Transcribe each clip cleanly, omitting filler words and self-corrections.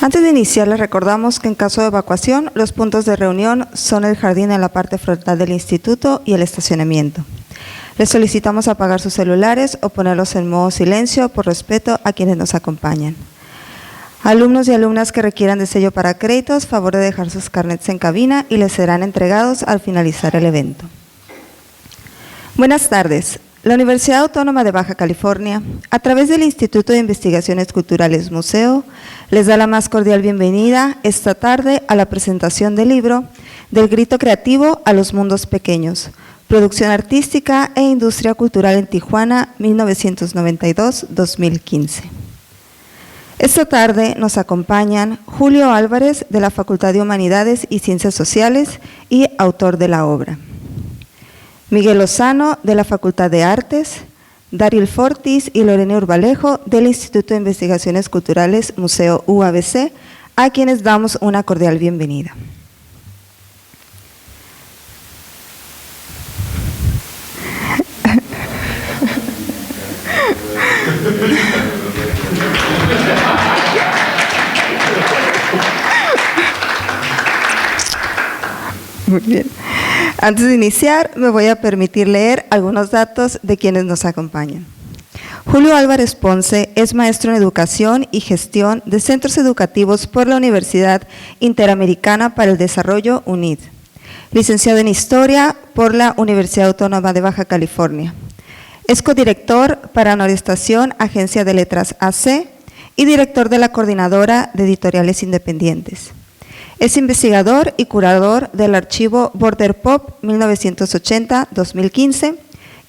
Antes de iniciar, les recordamos que en caso de evacuación, los puntos de reunión son el jardín en la parte frontal del instituto y el estacionamiento. Les solicitamos apagar sus celulares o ponerlos en modo silencio por respeto a quienes nos acompañan. Alumnos y alumnas que requieran de sello para créditos, favor de dejar sus carnets en cabina y les serán entregados al finalizar el evento. Buenas tardes. La Universidad Autónoma de Baja California, a través del Instituto de Investigaciones Culturales Museo, les da la más cordial bienvenida esta tarde a la presentación del libro Del grito creativo a los mundos pequeños, producción artística e industria cultural en Tijuana, 1992-2015. Esta tarde nos acompañan Julio Álvarez, de la Facultad de Humanidades y Ciencias Sociales y autor de la obra; Miguel Lozano, de la Facultad de Artes; Daryl Fortis y Lorena Urbalejo, del Instituto de Investigaciones Culturales Museo UABC, a quienes damos una cordial bienvenida. Muy bien. Antes de iniciar, me voy a permitir leer algunos datos de quienes nos acompañan. Julio Álvarez Ponce es maestro en Educación y Gestión de Centros Educativos por la Universidad Interamericana para el Desarrollo, UNID. Licenciado en Historia por la Universidad Autónoma de Baja California. Es codirector para Norestación, Agencia de Letras AC, y director de la Coordinadora de Editoriales Independientes. Es investigador y curador del archivo Border Pop 1980-2015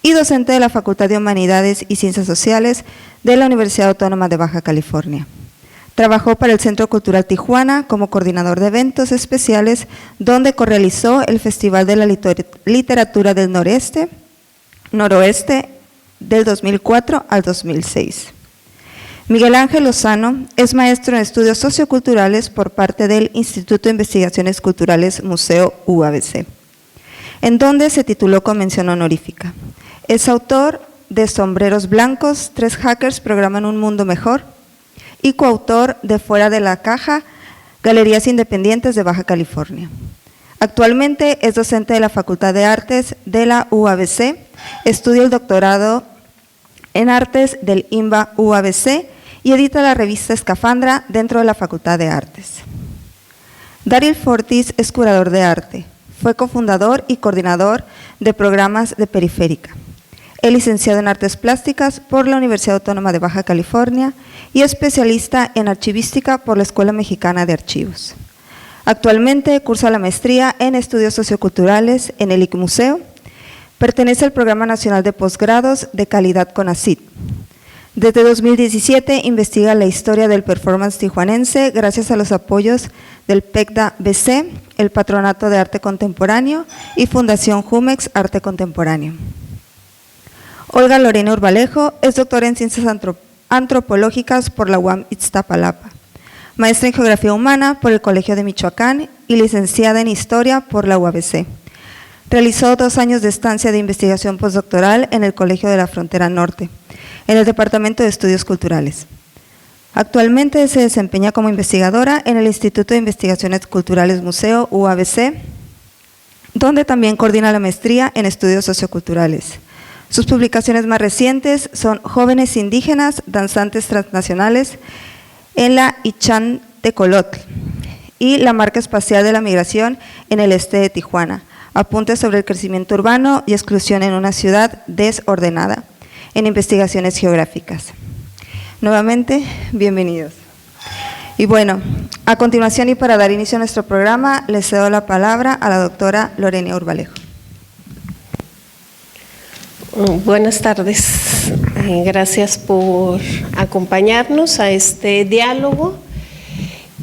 y docente de la Facultad de Humanidades y Ciencias Sociales de la Universidad Autónoma de Baja California. Trabajó para el Centro Cultural Tijuana como coordinador de eventos especiales, donde correalizó el Festival de la Literatura del Noroeste del 2004 al 2006. Miguel Ángel Lozano es maestro en Estudios Socioculturales por parte del Instituto de Investigaciones Culturales Museo UABC, en donde se tituló con mención honorífica. Es autor de Sombreros Blancos, 3 hackers programan un mundo mejor, y coautor de Fuera de la Caja, Galerías Independientes de Baja California. Actualmente es docente de la Facultad de Artes de la UABC, estudia el doctorado en Artes del IMBA UABC y edita la revista Escafandra dentro de la Facultad de Artes. Daryl Fortis es curador de arte, fue cofundador y coordinador de programas de Periférica. Es licenciado en Artes Plásticas por la Universidad Autónoma de Baja California y especialista en archivística por la Escuela Mexicana de Archivos. Actualmente cursa la maestría en Estudios Socioculturales en el ICMuseo. Pertenece al Programa Nacional de Posgrados de Calidad CONACYT. Desde 2017 investiga la historia del performance tijuanense gracias a los apoyos del PECDA-BC, el Patronato de Arte Contemporáneo y Fundación Jumex Arte Contemporáneo. Olga Lorena Urbalejo es doctora en Ciencias Antropológicas por la UAM Iztapalapa, maestra en Geografía Humana por el Colegio de Michoacán y licenciada en Historia por la UABC. Realizó 2 años de estancia de investigación postdoctoral en el Colegio de la Frontera Norte, en el Departamento de Estudios Culturales. Actualmente se desempeña como investigadora en el Instituto de Investigaciones Culturales Museo UABC, donde también coordina la maestría en Estudios Socioculturales. Sus publicaciones más recientes son Jóvenes Indígenas, Danzantes Transnacionales en la Ichan Tecolotl y La Marca Espacial de la Migración en el Este de Tijuana, apuntes sobre el crecimiento urbano y exclusión en una ciudad desordenada, en investigaciones geográficas. Nuevamente, bienvenidos. Y bueno, a continuación y para dar inicio a nuestro programa, le cedo la palabra a la doctora Lorena Urbalejo. Buenas tardes. Gracias por acompañarnos a este diálogo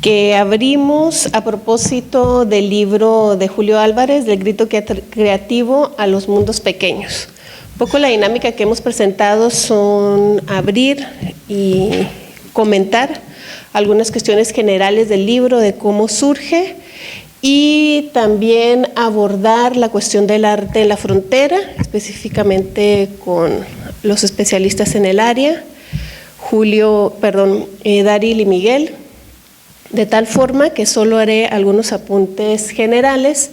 que abrimos a propósito del libro de Julio Álvarez, Del grito creativo a los mundos pequeños. Un poco la dinámica que hemos presentado son abrir y comentar algunas cuestiones generales del libro, de cómo surge, y también abordar la cuestión del arte en la frontera, específicamente con los especialistas en el área, Daryl y Miguel. de tal forma que solo haré algunos apuntes generales.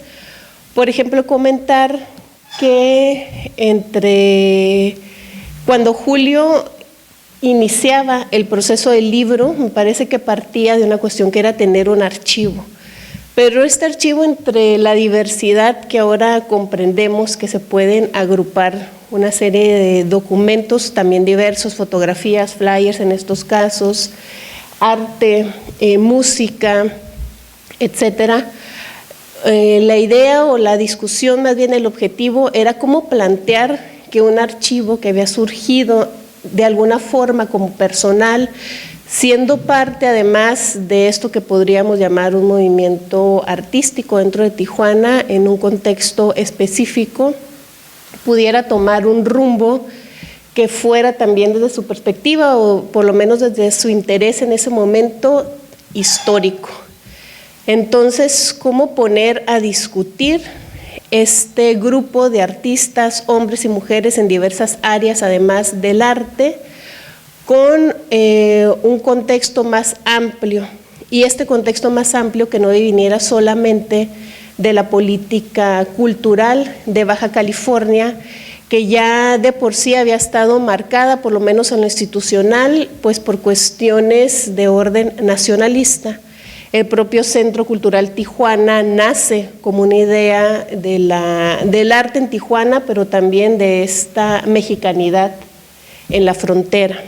Por ejemplo, comentar que cuando Julio iniciaba el proceso del libro, me parece que partía de una cuestión que era tener un archivo. Pero este archivo, entre la diversidad que ahora comprendemos que se pueden agrupar una serie de documentos también diversos, fotografías, flyers en estos casos, arte, música, etcétera. La idea o la discusión, más bien el objetivo, era cómo plantear que un archivo que había surgido de alguna forma como personal, siendo parte además de esto que podríamos llamar un movimiento artístico dentro de Tijuana, en un contexto específico, pudiera tomar un rumbo que fuera también desde su perspectiva o por lo menos desde su interés en ese momento histórico. Entonces, ¿cómo poner a discutir este grupo de artistas, hombres y mujeres en diversas áreas, además del arte, con un contexto más amplio? Y este contexto más amplio que no viniera solamente de la política cultural de Baja California, que ya de por sí había estado marcada, por lo menos en lo institucional, pues por cuestiones de orden nacionalista. El propio Centro Cultural Tijuana nace como una idea del arte en Tijuana, pero también de esta mexicanidad en la frontera.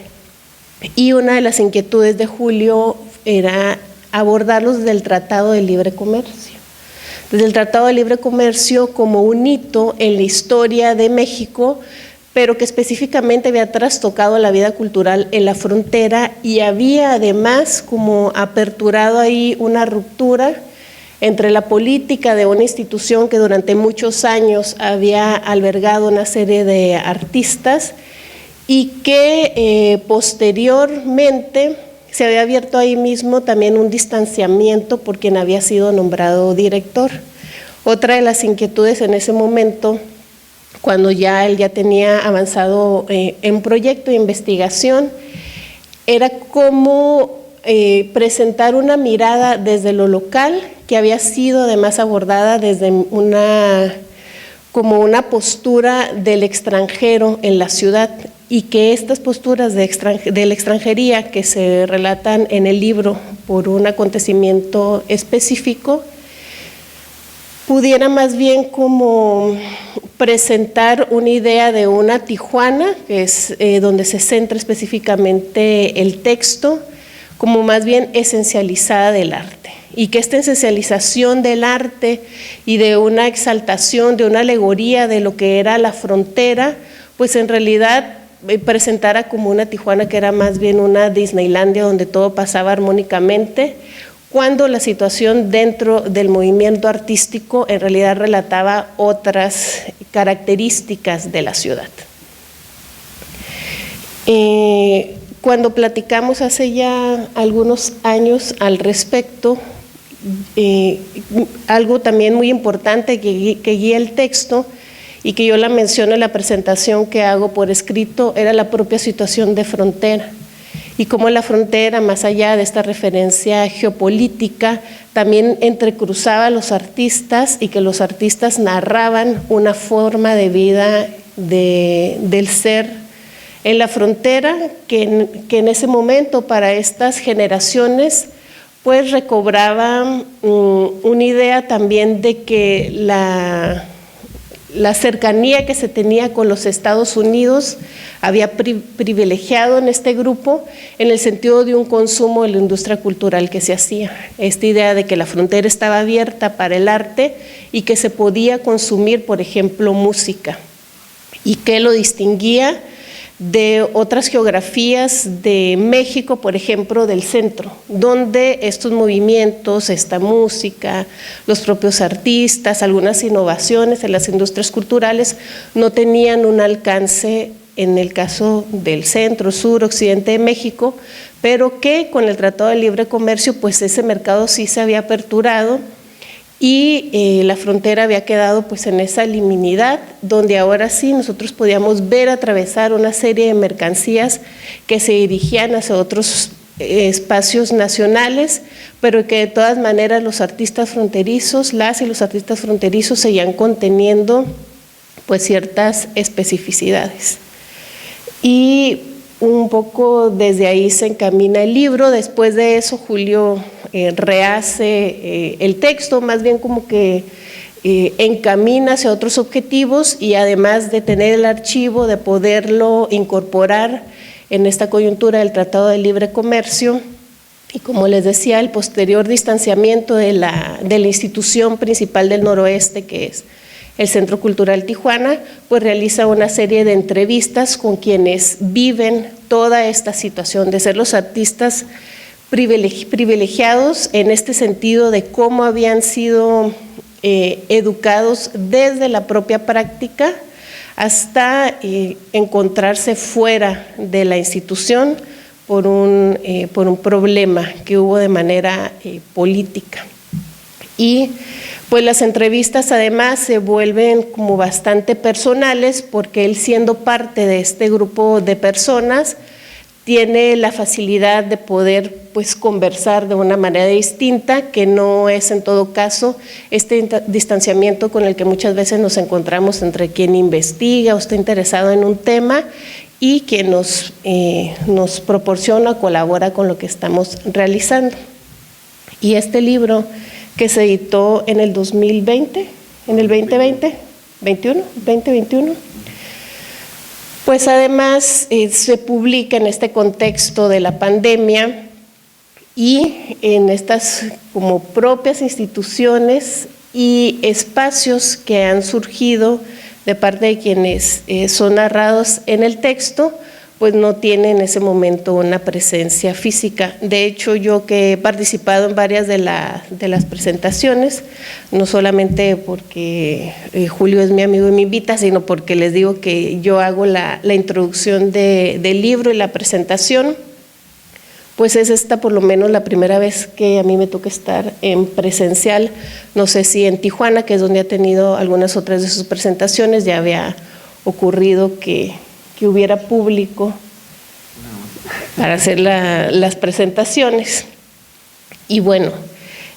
Y una de las inquietudes de Julio era abordarlos desde el Tratado de Libre Comercio. Desde el Tratado de Libre Comercio como un hito en la historia de México, pero que específicamente había trastocado la vida cultural en la frontera y había además como aperturado ahí una ruptura entre la política de una institución que durante muchos años había albergado una serie de artistas y que posteriormente se había abierto ahí mismo también un distanciamiento por quien había sido nombrado director. Otra de las inquietudes en ese momento, cuando él ya tenía avanzado en proyecto de investigación, era cómo presentar una mirada desde lo local, que había sido además abordada desde como una postura del extranjero en la ciudad, y que estas posturas de la extranjería que se relatan en el libro por un acontecimiento específico, pudiera más bien como presentar una idea de una Tijuana, que es donde se centra específicamente el texto, como más bien esencializada del arte. Y que esta esencialización del arte y de una exaltación, de una alegoría de lo que era la frontera, pues en realidad presentara como una Tijuana que era más bien una Disneylandia donde todo pasaba armónicamente, cuando la situación dentro del movimiento artístico en realidad relataba otras características de la ciudad. Cuando platicamos hace ya algunos años al respecto, algo también muy importante que guía el texto y que yo la menciono en la presentación que hago por escrito, era la propia situación de frontera. Y cómo la frontera, más allá de esta referencia geopolítica, también entrecruzaba a los artistas y que los artistas narraban una forma de vida del ser en la frontera que en ese momento para estas generaciones pues recobraba una idea también de que la cercanía que se tenía con los Estados Unidos había privilegiado en este grupo en el sentido de un consumo de la industria cultural que se hacía. Esta idea de que la frontera estaba abierta para el arte y que se podía consumir, por ejemplo, música, y que lo distinguía de otras geografías de México, por ejemplo, del centro, donde estos movimientos, esta música, los propios artistas, algunas innovaciones en las industrias culturales no tenían un alcance en el caso del centro, sur, occidente de México, pero que con el Tratado de Libre Comercio, pues ese mercado sí se había aperturado y la frontera había quedado pues en esa liminidad donde ahora sí nosotros podíamos ver atravesar una serie de mercancías que se dirigían hacia otros espacios nacionales, pero que de todas maneras los artistas fronterizos, las y los artistas fronterizos seguían conteniendo pues ciertas especificidades. Y un poco desde ahí se encamina el libro. Después de eso Julio rehace el texto, más bien como que encamina hacia otros objetivos, y además de tener el archivo, de poderlo incorporar en esta coyuntura del Tratado de Libre Comercio, y como les decía, el posterior distanciamiento de la institución principal del noroeste, que es el Centro Cultural Tijuana, pues realiza una serie de entrevistas con quienes viven toda esta situación de ser los artistas privilegiados en este sentido de cómo habían sido educados desde la propia práctica hasta encontrarse fuera de la institución por un problema que hubo de manera política. Y pues las entrevistas además se vuelven como bastante personales, porque él, siendo parte de este grupo de personas, tiene la facilidad de poder pues conversar de una manera distinta, que no es en todo caso este distanciamiento con el que muchas veces nos encontramos entre quien investiga o está interesado en un tema y quien nos proporciona o colabora con lo que estamos realizando. Y este libro, que se editó en el 2020, en el 2021, pues además se publica en este contexto de la pandemia y en estas como propias instituciones y espacios que han surgido de parte de quienes son narrados en el texto, pues no tiene en ese momento una presencia física. De hecho, yo que he participado en varias de las presentaciones, no solamente porque Julio es mi amigo y me invita, sino porque les digo que yo hago la introducción del libro y la presentación, pues es esta por lo menos la primera vez que a mí me toca estar en presencial. No sé si en Tijuana, que es donde ha tenido algunas otras de sus presentaciones, ya había ocurrido que hubiera público para hacer las presentaciones. Y bueno,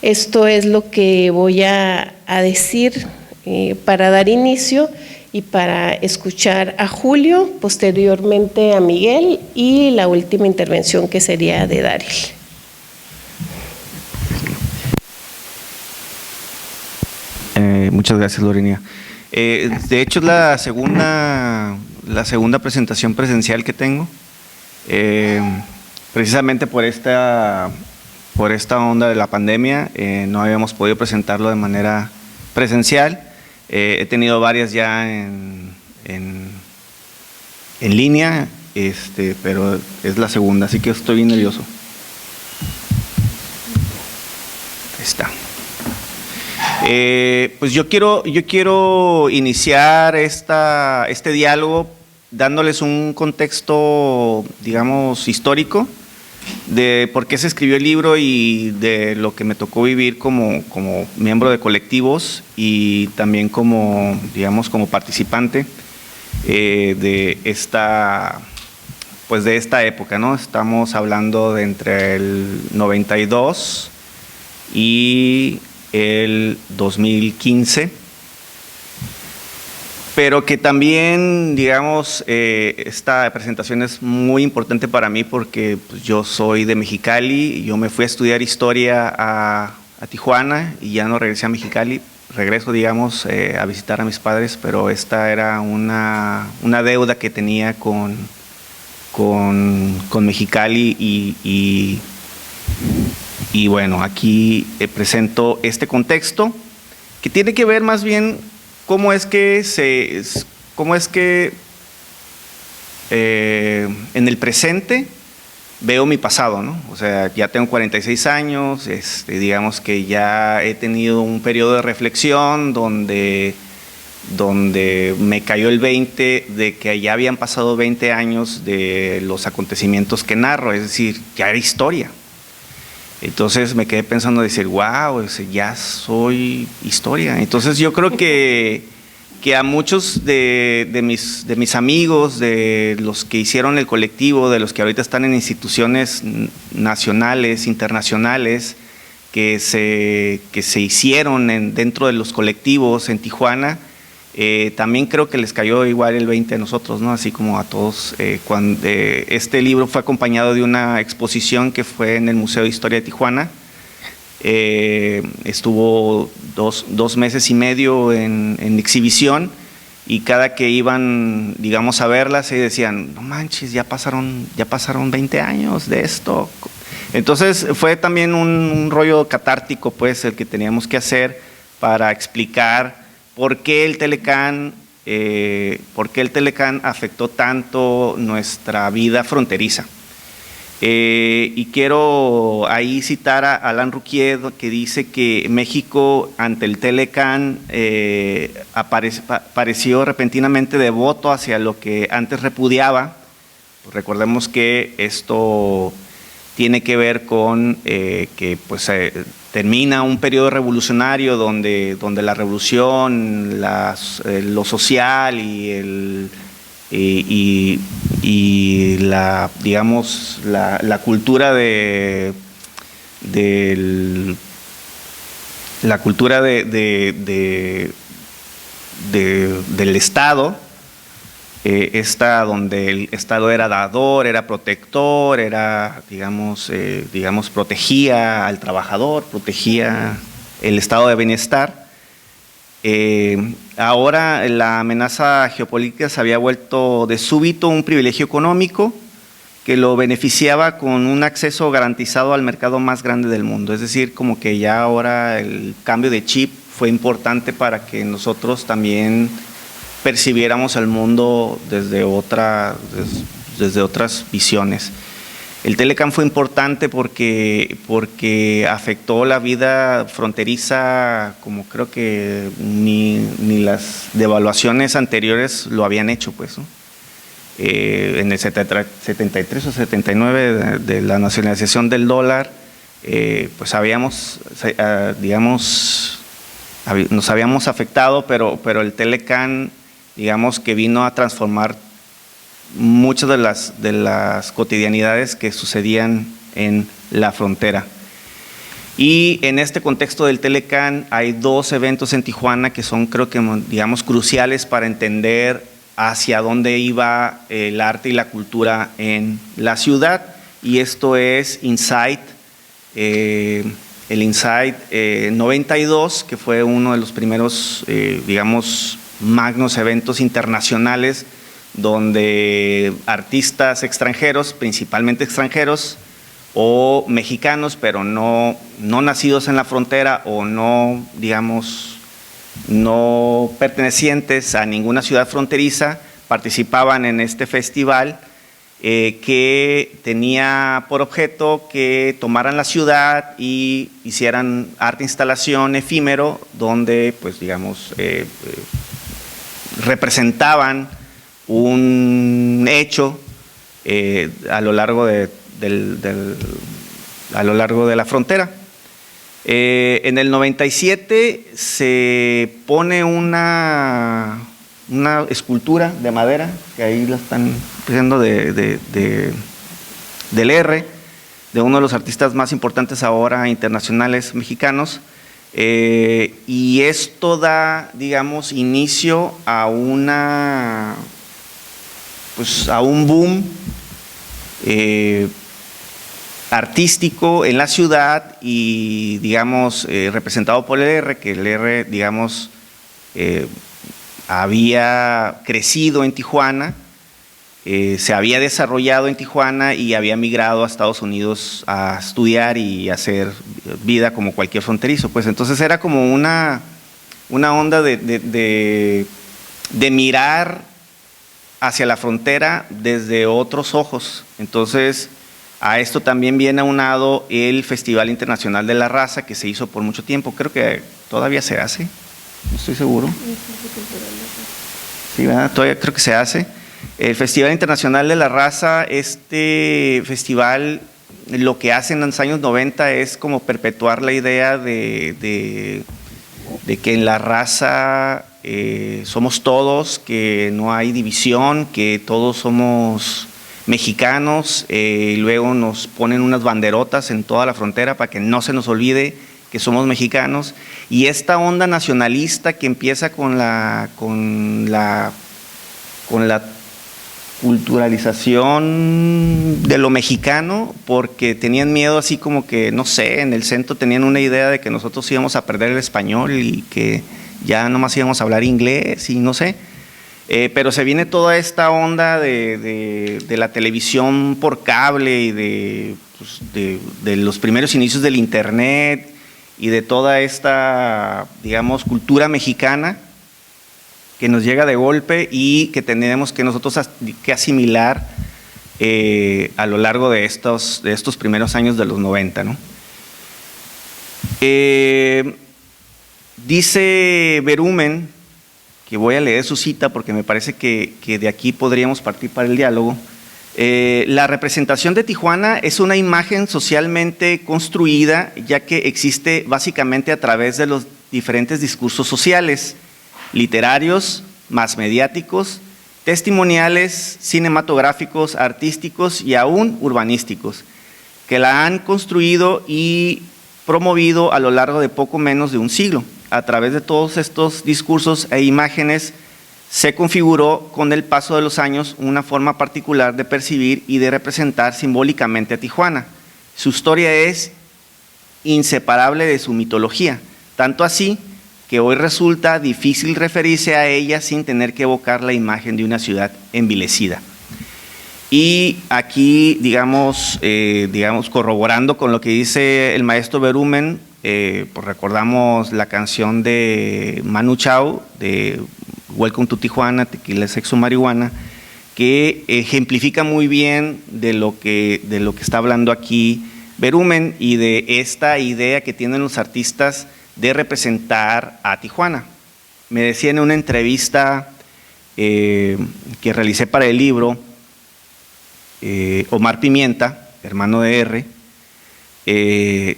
esto es lo que voy a decir para dar inicio y para escuchar a Julio, posteriormente a Miguel y la última intervención, que sería de Daryl. Muchas gracias, Lorena. De hecho, es la segunda presentación presencial que tengo, precisamente por esta onda de la pandemia. No habíamos podido presentarlo de manera presencial. He tenido varias ya en línea, pero es la segunda, así que estoy bien nervioso. Ahí está. Pues yo quiero iniciar este diálogo dándoles un contexto, digamos, histórico de por qué se escribió el libro y de lo que me tocó vivir como miembro de colectivos y también como participante de esta época, ¿no? Estamos hablando de entre el 92 y el 2015, pero que también, digamos, esta presentación es muy importante para mí porque pues, yo soy de Mexicali y yo me fui a estudiar historia a Tijuana y ya no regresé a Mexicali. Regreso, digamos, a visitar a mis padres, pero esta era una deuda que tenía con Mexicali y bueno, aquí presento este contexto que tiene que ver más bien cómo es que en el presente veo mi pasado, ¿no? O sea, ya tengo 46 años, digamos que ya he tenido un periodo de reflexión donde me cayó el 20 de que ya habían pasado 20 años de los acontecimientos que narro, es decir, ya era historia. Entonces me quedé pensando, decir, wow, ya soy historia. Entonces yo creo que que a muchos de mis amigos, de los que hicieron el colectivo, de los que ahorita están en instituciones nacionales, internacionales, que se hicieron dentro de los colectivos en Tijuana, también creo que les cayó igual el 20 a nosotros, ¿no? Así como a todos. Cuando este libro fue acompañado de una exposición que fue en el Museo de Historia de Tijuana. Estuvo dos meses y medio en exhibición, y cada que iban, digamos, a verla se decían, no manches, ya pasaron 20 años de esto. Entonces fue también un rollo catártico, pues, el que teníamos que hacer para explicar por qué el Telecán afectó tanto nuestra vida fronteriza. Y quiero ahí citar a Alan Ruquier, que dice que México ante el Telecán pareció repentinamente devoto hacia lo que antes repudiaba. Recordemos que esto tiene que ver con que pues, termina un periodo revolucionario donde la revolución, lo social y la, digamos, la cultura del Estado, donde el Estado era dador, era protector, era, digamos, protegía al trabajador, protegía el estado de bienestar. Ahora la amenaza geopolítica se había vuelto de súbito un privilegio económico que lo beneficiaba con un acceso garantizado al mercado más grande del mundo. Es decir, como que ya ahora el cambio de chip fue importante para que nosotros también percibiéramos el mundo desde otras visiones. El Telecán fue importante porque afectó la vida fronteriza como creo que ni las devaluaciones anteriores lo habían hecho, pues, ¿no? En el 73 o 79 de la nacionalización del dólar, pues nos habíamos afectado, pero el Telecán, digamos, que vino a transformar muchas de las cotidianidades que sucedían en la frontera. Y en este contexto del Telecán hay dos eventos en Tijuana que son, creo que, digamos, cruciales para entender hacia dónde iba el arte y la cultura en la ciudad, y esto es Insight, el Insight 92, que fue uno de los primeros, digamos, magnos eventos internacionales donde artistas extranjeros, principalmente extranjeros o mexicanos, pero no nacidos en la frontera o no, digamos, no pertenecientes a ninguna ciudad fronteriza, participaban en este festival que tenía por objeto que tomaran la ciudad y hicieran arte instalación efímero donde, pues, digamos, representaban un hecho a lo largo de la frontera. En el 97 se pone una escultura de madera, que ahí la están viendo del R, de uno de los artistas más importantes ahora internacionales mexicanos, y esto da, digamos, inicio a un boom artístico en la ciudad y, digamos, representado por el R, que el R, digamos, había crecido en Tijuana, se había desarrollado en Tijuana y había migrado a Estados Unidos a estudiar y hacer vida como cualquier fronterizo. Pues entonces era como una onda de mirar hacia la frontera desde otros ojos. Entonces, a esto también viene aunado el Festival Internacional de la Raza, que se hizo por mucho tiempo, creo que todavía se hace, no estoy seguro. Sí, ¿verdad? Todavía creo que se hace. El Festival Internacional de la Raza, este festival, lo que hace en los años 90 es como perpetuar la idea de de que en la raza somos todos, que no hay división, que todos somos mexicanos, y luego nos ponen unas banderotas en toda la frontera para que no se nos olvide que somos mexicanos, y esta onda nacionalista que empieza con la culturalización de lo mexicano, porque tenían miedo, así como que, no sé, en el centro tenían una idea de que nosotros íbamos a perder el español y que ya nomás íbamos a hablar inglés y no sé. Pero se viene toda esta onda de la televisión por cable y de los primeros inicios del internet y de toda esta, digamos, cultura mexicana que nos llega de golpe y que tenemos que nosotros que asimilar a lo largo de estos primeros años de los 90, ¿no? Dice Berumen, que voy a leer su cita porque me parece que de aquí podríamos partir para el diálogo. La representación de Tijuana es una imagen socialmente construida, ya que existe básicamente a través de los diferentes discursos sociales, literarios, más mediáticos, testimoniales, cinematográficos, artísticos y aún urbanísticos, que la han construido y promovido a lo largo de poco menos de un siglo. A través de todos estos discursos e imágenes se configuró con el paso de los años una forma particular de percibir y de representar simbólicamente a Tijuana. Su historia es inseparable de su mitología, tanto así que hoy resulta difícil referirse a ella sin tener que evocar la imagen de una ciudad envilecida. Y aquí, digamos, corroborando con lo que dice el maestro Berumen, pues recordamos la canción de Manu Chao, de Welcome to Tijuana, Tequila, Sexo, Marihuana, que ejemplifica muy bien de lo que está hablando aquí Berumen y de esta idea que tienen los artistas de representar a Tijuana. Me decía en una entrevista que realicé para el libro, Omar Pimienta, hermano de R,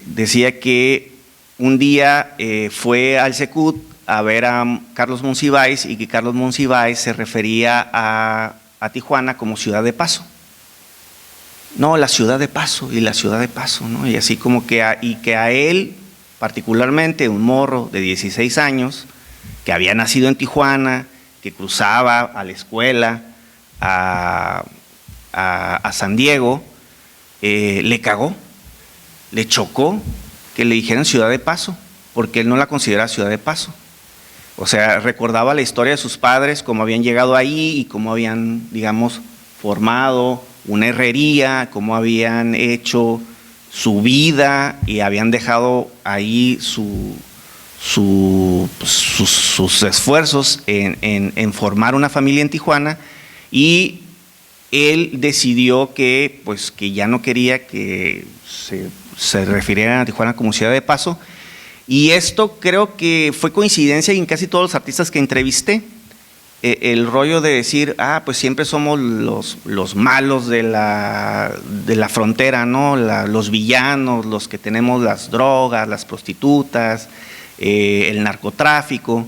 decía que un día fue al Secut a ver a Carlos Monsiváis y que Carlos Monsiváis se refería a Tijuana como ciudad de paso. No, la ciudad de paso y la ciudad de paso, ¿no? Y así como que a él, particularmente un morro de 16 años, que había nacido en Tijuana, que cruzaba a la escuela, a San Diego, le cagó, le chocó que le dijeran ciudad de paso, porque él no la consideraba ciudad de paso. O sea, recordaba la historia de sus padres, cómo habían llegado ahí y cómo habían, digamos, formado una herrería, cómo habían hecho su vida y habían dejado ahí sus esfuerzos en formar una familia en Tijuana, y él decidió que ya no quería que se refirieran a Tijuana como ciudad de paso. Y esto creo que fue coincidencia en casi todos los artistas que entrevisté. El rollo de decir, pues siempre somos los malos de la frontera, ¿no? Los villanos, los que tenemos las drogas, las prostitutas, el narcotráfico.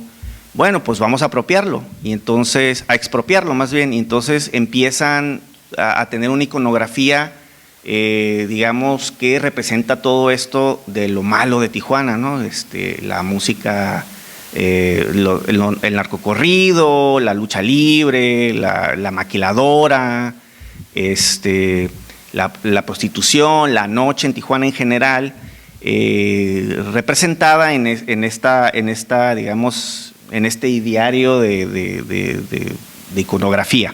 Bueno, pues vamos a apropiarlo, y entonces, a expropiarlo más bien, y entonces empiezan a tener una iconografía, digamos, que representa todo esto de lo malo de Tijuana, ¿no? La música, el narcocorrido, la lucha libre, la maquiladora, la prostitución, la noche en Tijuana en general, representada en esta, digamos, en este ideario de iconografía.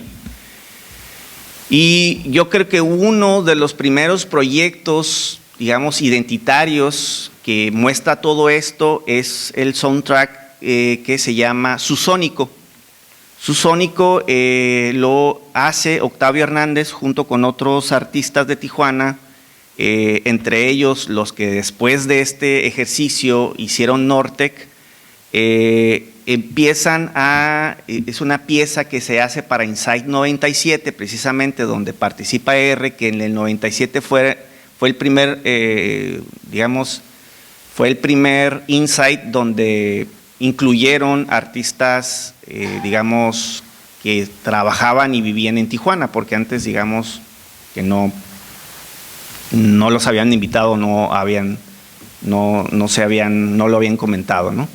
Y yo creo que uno de los primeros proyectos, digamos, identitarios que muestra todo esto es el soundtrack que se llama Susónico. Susónico lo hace Octavio Hernández junto con otros artistas de Tijuana, entre ellos los que después de este ejercicio hicieron Nortec. Es una pieza que se hace para Insight 97, precisamente donde participa R, que en el 97 fue el primer, digamos, fue el primer Insight donde incluyeron artistas, digamos, que trabajaban y vivían en Tijuana, porque antes, digamos, que no los habían invitado, no lo habían comentado, ¿no?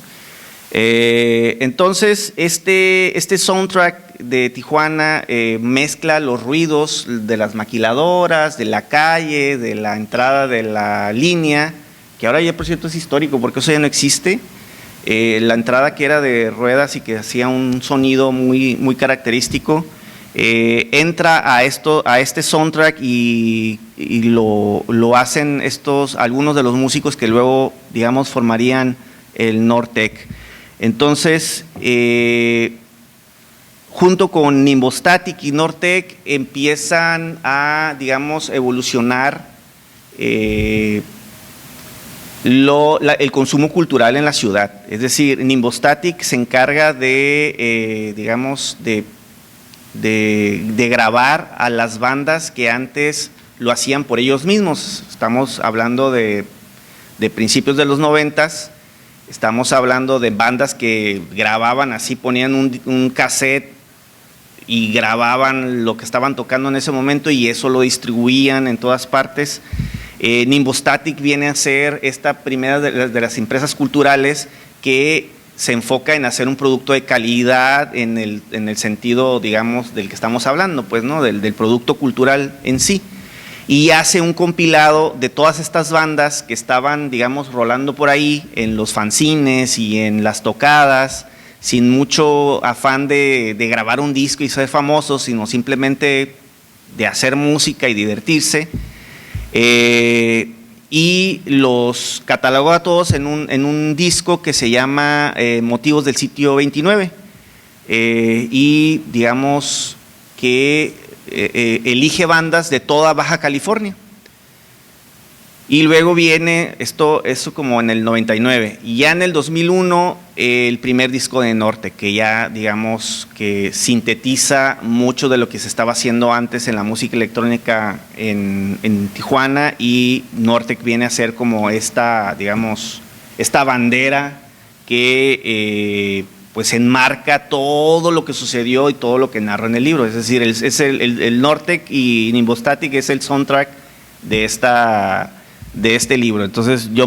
Entonces, este soundtrack de Tijuana mezcla los ruidos de las maquiladoras, de la calle, de la entrada de la línea, que ahora ya por cierto es histórico porque eso ya no existe. La entrada que era de ruedas y que hacía un sonido muy, muy característico, entra a este soundtrack y lo hacen algunos de los músicos que luego, digamos, formarían el Nortec. Entonces, junto con Nimbostatic y Nortec empiezan a, digamos, evolucionar el consumo cultural en la ciudad. Es decir, Nimbostatic se encarga de, digamos, de grabar a las bandas que antes lo hacían por ellos mismos. Estamos hablando de principios de los 90s. Estamos hablando de bandas que grababan así, ponían un cassette y grababan lo que estaban tocando en ese momento y eso lo distribuían en todas partes. Nimbostatic viene a ser esta primera de las empresas culturales que se enfoca en hacer un producto de calidad en el sentido, digamos, del que estamos hablando, pues, ¿no? Del producto cultural en sí. Y hace un compilado de todas estas bandas que estaban, digamos, rolando por ahí en los fanzines y en las tocadas, sin mucho afán de grabar un disco y ser famosos, sino simplemente de hacer música y divertirse. Y los catalogó a todos en un disco que se llama Motivos del Sitio 29. Y digamos que elige bandas de toda Baja California. Y luego viene eso como en el 99. Y ya en el 2001, el primer disco de Nortec, que ya, digamos, que sintetiza mucho de lo que se estaba haciendo antes en la música electrónica en Tijuana, y Nortec viene a ser como esta, digamos, esta bandera que pues enmarca todo lo que sucedió y todo lo que narra en el libro. Es decir, el Nortec y Nimbostatic es el soundtrack de este libro. Entonces yo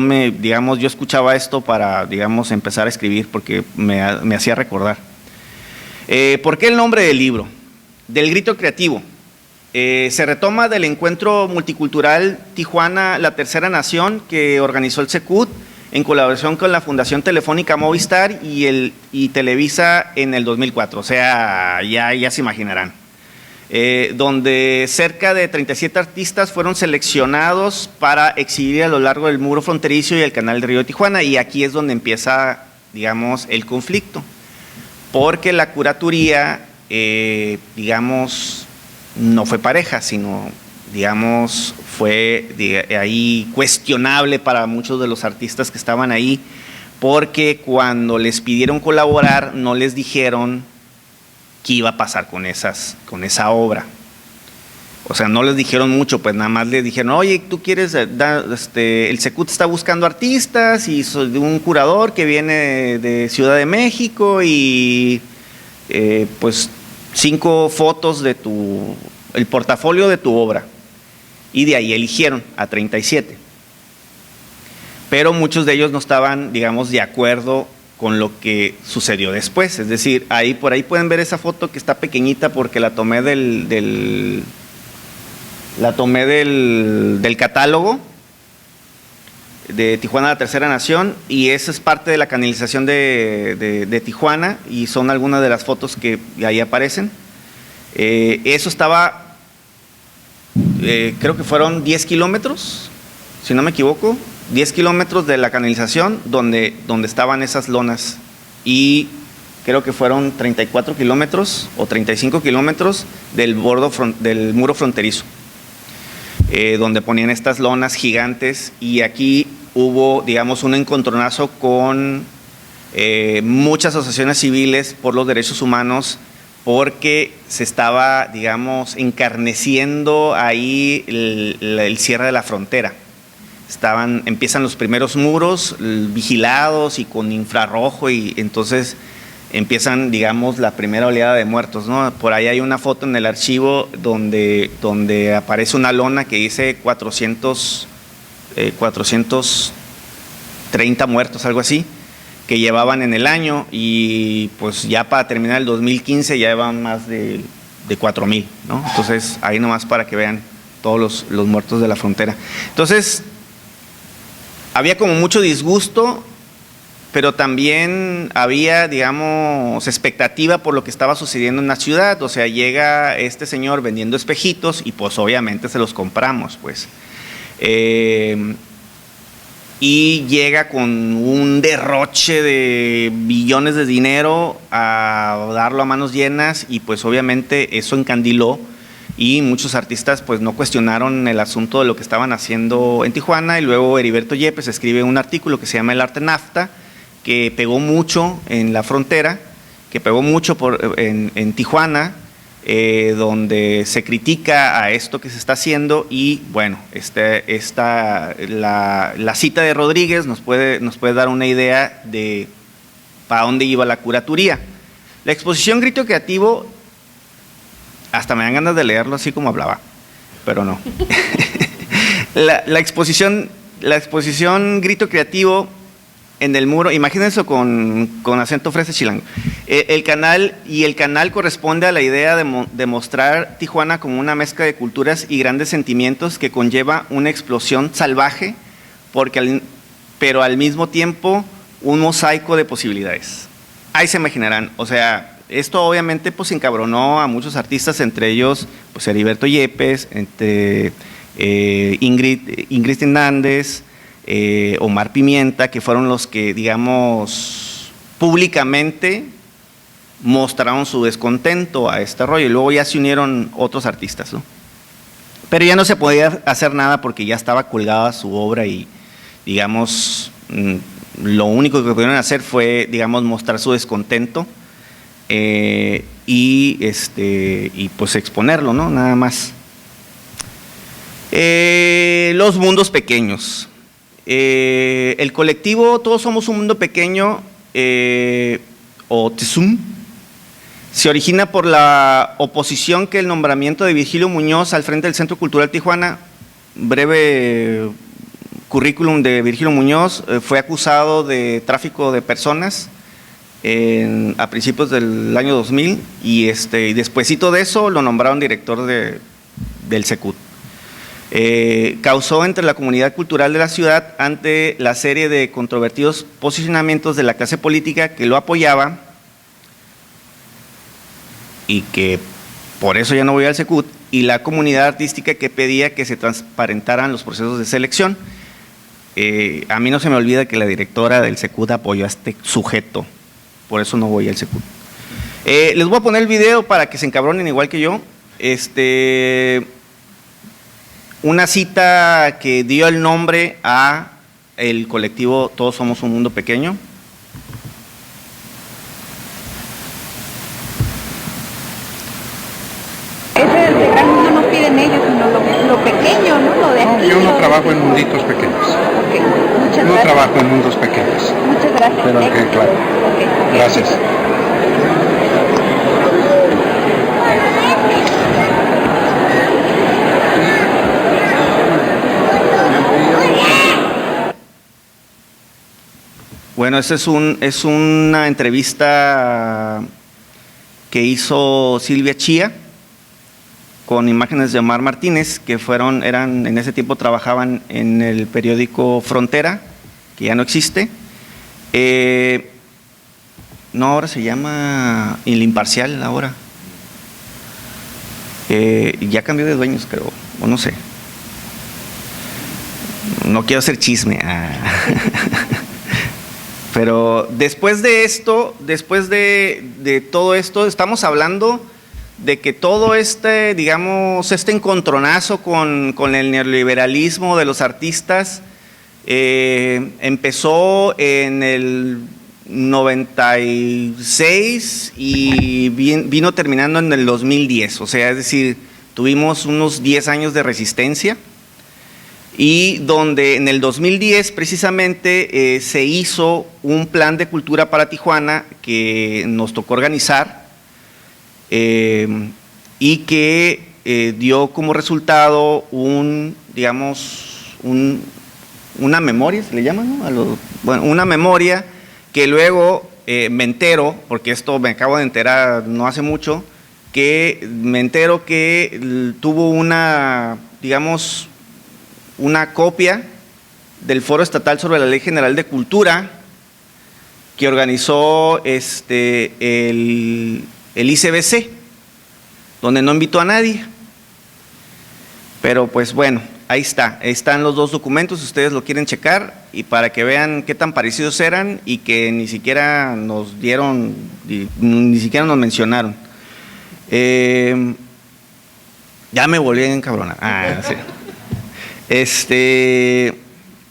escuchaba esto para, digamos, empezar a escribir porque me hacía recordar. ¿Por qué el nombre del libro? Del grito creativo. Se retoma del encuentro multicultural Tijuana, la Tercera Nación, que organizó el Secut en colaboración con la Fundación Telefónica Movistar y Televisa en el 2004. O sea, ya se imaginarán. Donde cerca de 37 artistas fueron seleccionados para exhibir a lo largo del muro fronterizo y el canal del río de Tijuana, y aquí es donde empieza, digamos, el conflicto, porque la curatoría, digamos, no fue pareja, sino, digamos, fue ahí cuestionable para muchos de los artistas que estaban ahí, porque cuando les pidieron colaborar no les dijeron qué iba a pasar con esa obra. O sea, no les dijeron mucho, pues nada más les dijeron, oye, tú quieres, el Secut está buscando artistas y de un curador que viene de Ciudad de México y pues 5 fotos de el portafolio de tu obra. Y de ahí eligieron a 37. Pero muchos de ellos no estaban, digamos, de acuerdo con lo que sucedió después. Es decir, por ahí pueden ver esa foto que está pequeñita porque la tomé del catálogo de Tijuana, la Tercera Nación, y esa es parte de la canalización de Tijuana, y son algunas de las fotos que ahí aparecen. Eso estaba, creo que fueron 10 kilómetros, si no me equivoco, 10 kilómetros de la canalización donde estaban esas lonas, y creo que fueron 34 kilómetros o 35 kilómetros del muro fronterizo, donde ponían estas lonas gigantes. Y aquí hubo, digamos, un encontronazo con muchas asociaciones civiles por los derechos humanos, porque se estaba, digamos, encarneciendo ahí el cierre de la frontera. empiezan los primeros muros vigilados y con infrarrojo, y entonces empiezan, digamos, la primera oleada de muertos, ¿no? Por ahí hay una foto en el archivo donde aparece una lona que dice 430 muertos, algo así, que llevaban en el año, y pues ya para terminar el 2015 ya llevan más de 4,000, ¿no? Entonces, ahí nomás para que vean todos los muertos de la frontera. Entonces, había como mucho disgusto, pero también había, digamos, expectativa por lo que estaba sucediendo en la ciudad. O sea, llega este señor vendiendo espejitos y pues obviamente se los compramos, pues. Y llega con un derroche de billones de dinero a darlo a manos llenas, y pues obviamente eso encandiló, y muchos artistas pues no cuestionaron el asunto de lo que estaban haciendo en Tijuana. Y luego Heriberto Yepes escribe un artículo que se llama El arte nafta, que pegó mucho en la frontera, que pegó mucho en Tijuana, donde se critica a esto que se está haciendo. Y bueno, la cita de Rodríguez nos puede dar una idea de para dónde iba la curatoría. La exposición Grito Creativo, hasta me dan ganas de leerlo así como hablaba, pero no. La exposición Grito Creativo en el muro, imagínense con acento fresa chilango. El canal corresponde a la idea de mostrar Tijuana como una mezcla de culturas y grandes sentimientos que conlleva una explosión salvaje, pero al mismo tiempo un mosaico de posibilidades. Ahí se imaginarán, o sea, esto obviamente pues encabronó a muchos artistas, entre ellos pues Heriberto Yepes, Ingrid Hernández, Omar Pimienta, que fueron los que, digamos, públicamente mostraron su descontento a este rollo, y luego ya se unieron otros artistas, ¿no? Pero ya no se podía hacer nada porque ya estaba colgada su obra, y digamos, lo único que pudieron hacer fue, digamos, mostrar su descontento, y pues exponerlo, ¿no? Nada más. Los mundos pequeños. El colectivo Todos Somos un Mundo Pequeño, o TSUM, se origina por la oposición que el nombramiento de Virgilio Muñoz al frente del Centro Cultural Tijuana. Breve currículum de Virgilio Muñoz: fue acusado de tráfico de personas a principios del año 2000, y despuesito de eso lo nombraron director del CECUT. Causó entre la comunidad cultural de la ciudad, ante la serie de controvertidos posicionamientos de la clase política que lo apoyaba, y que por eso ya no voy al CECUT, y la comunidad artística que pedía que se transparentaran los procesos de selección. A mí no se me olvida que la directora del CECUT apoyó a este sujeto, por eso no voy al CECUT. Les voy a poner el video para que se encabronen igual que yo. Una cita que dio el nombre a el colectivo Todos Somos un Mundo Pequeño. Ese de gran mundo no piden ellos, sino lo pequeño, ¿no? Lo de aquí. Yo no trabajo en munditos pequeños. Okay. Muchas No gracias. trabajo en mundos pequeños. Muchas gracias. Pero que claro. Okay. Gracias. Bueno, esta es una entrevista que hizo Silvia Chía con imágenes de Omar Martínez, que en ese tiempo trabajaban en el periódico Frontera, que ya no existe. No, ahora se llama El Imparcial ahora. Ya cambió de dueños, creo, o no sé. No quiero hacer chisme. Pero después de esto, después de todo esto, estamos hablando de que todo digamos, este encontronazo con el neoliberalismo de los artistas empezó en el 96 y vino terminando en el 2010. O sea, es decir, tuvimos unos 10 años de resistencia. y donde en el 2010 precisamente se hizo un plan de cultura para Tijuana que nos tocó organizar y que dio como resultado una memoria, ¿se le llama? ¿No? Bueno, una memoria que luego me entero, porque esto me acabo de enterar no hace mucho, que me entero que tuvo una copia del Foro Estatal sobre la Ley General de Cultura que organizó el ICBC, donde no invitó a nadie. Pero pues bueno, ahí están los dos documentos, si ustedes lo quieren checar, y para que vean qué tan parecidos eran y que ni siquiera nos dieron, ni siquiera nos mencionaron. Ya me volví a encabronar. Sí.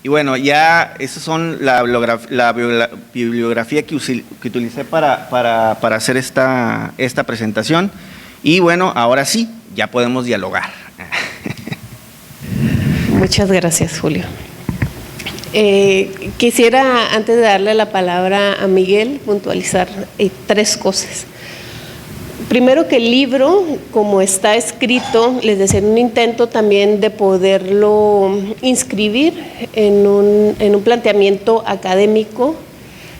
Y bueno, ya esas son la bibliografía que utilicé para hacer esta presentación. Y bueno, ahora sí, ya podemos dialogar. Muchas gracias, Julio. Quisiera, antes de darle la palabra a Miguel, puntualizar 3 cosas. Primero, que el libro, como está escrito, les decía, en un intento también de poderlo inscribir en un planteamiento académico,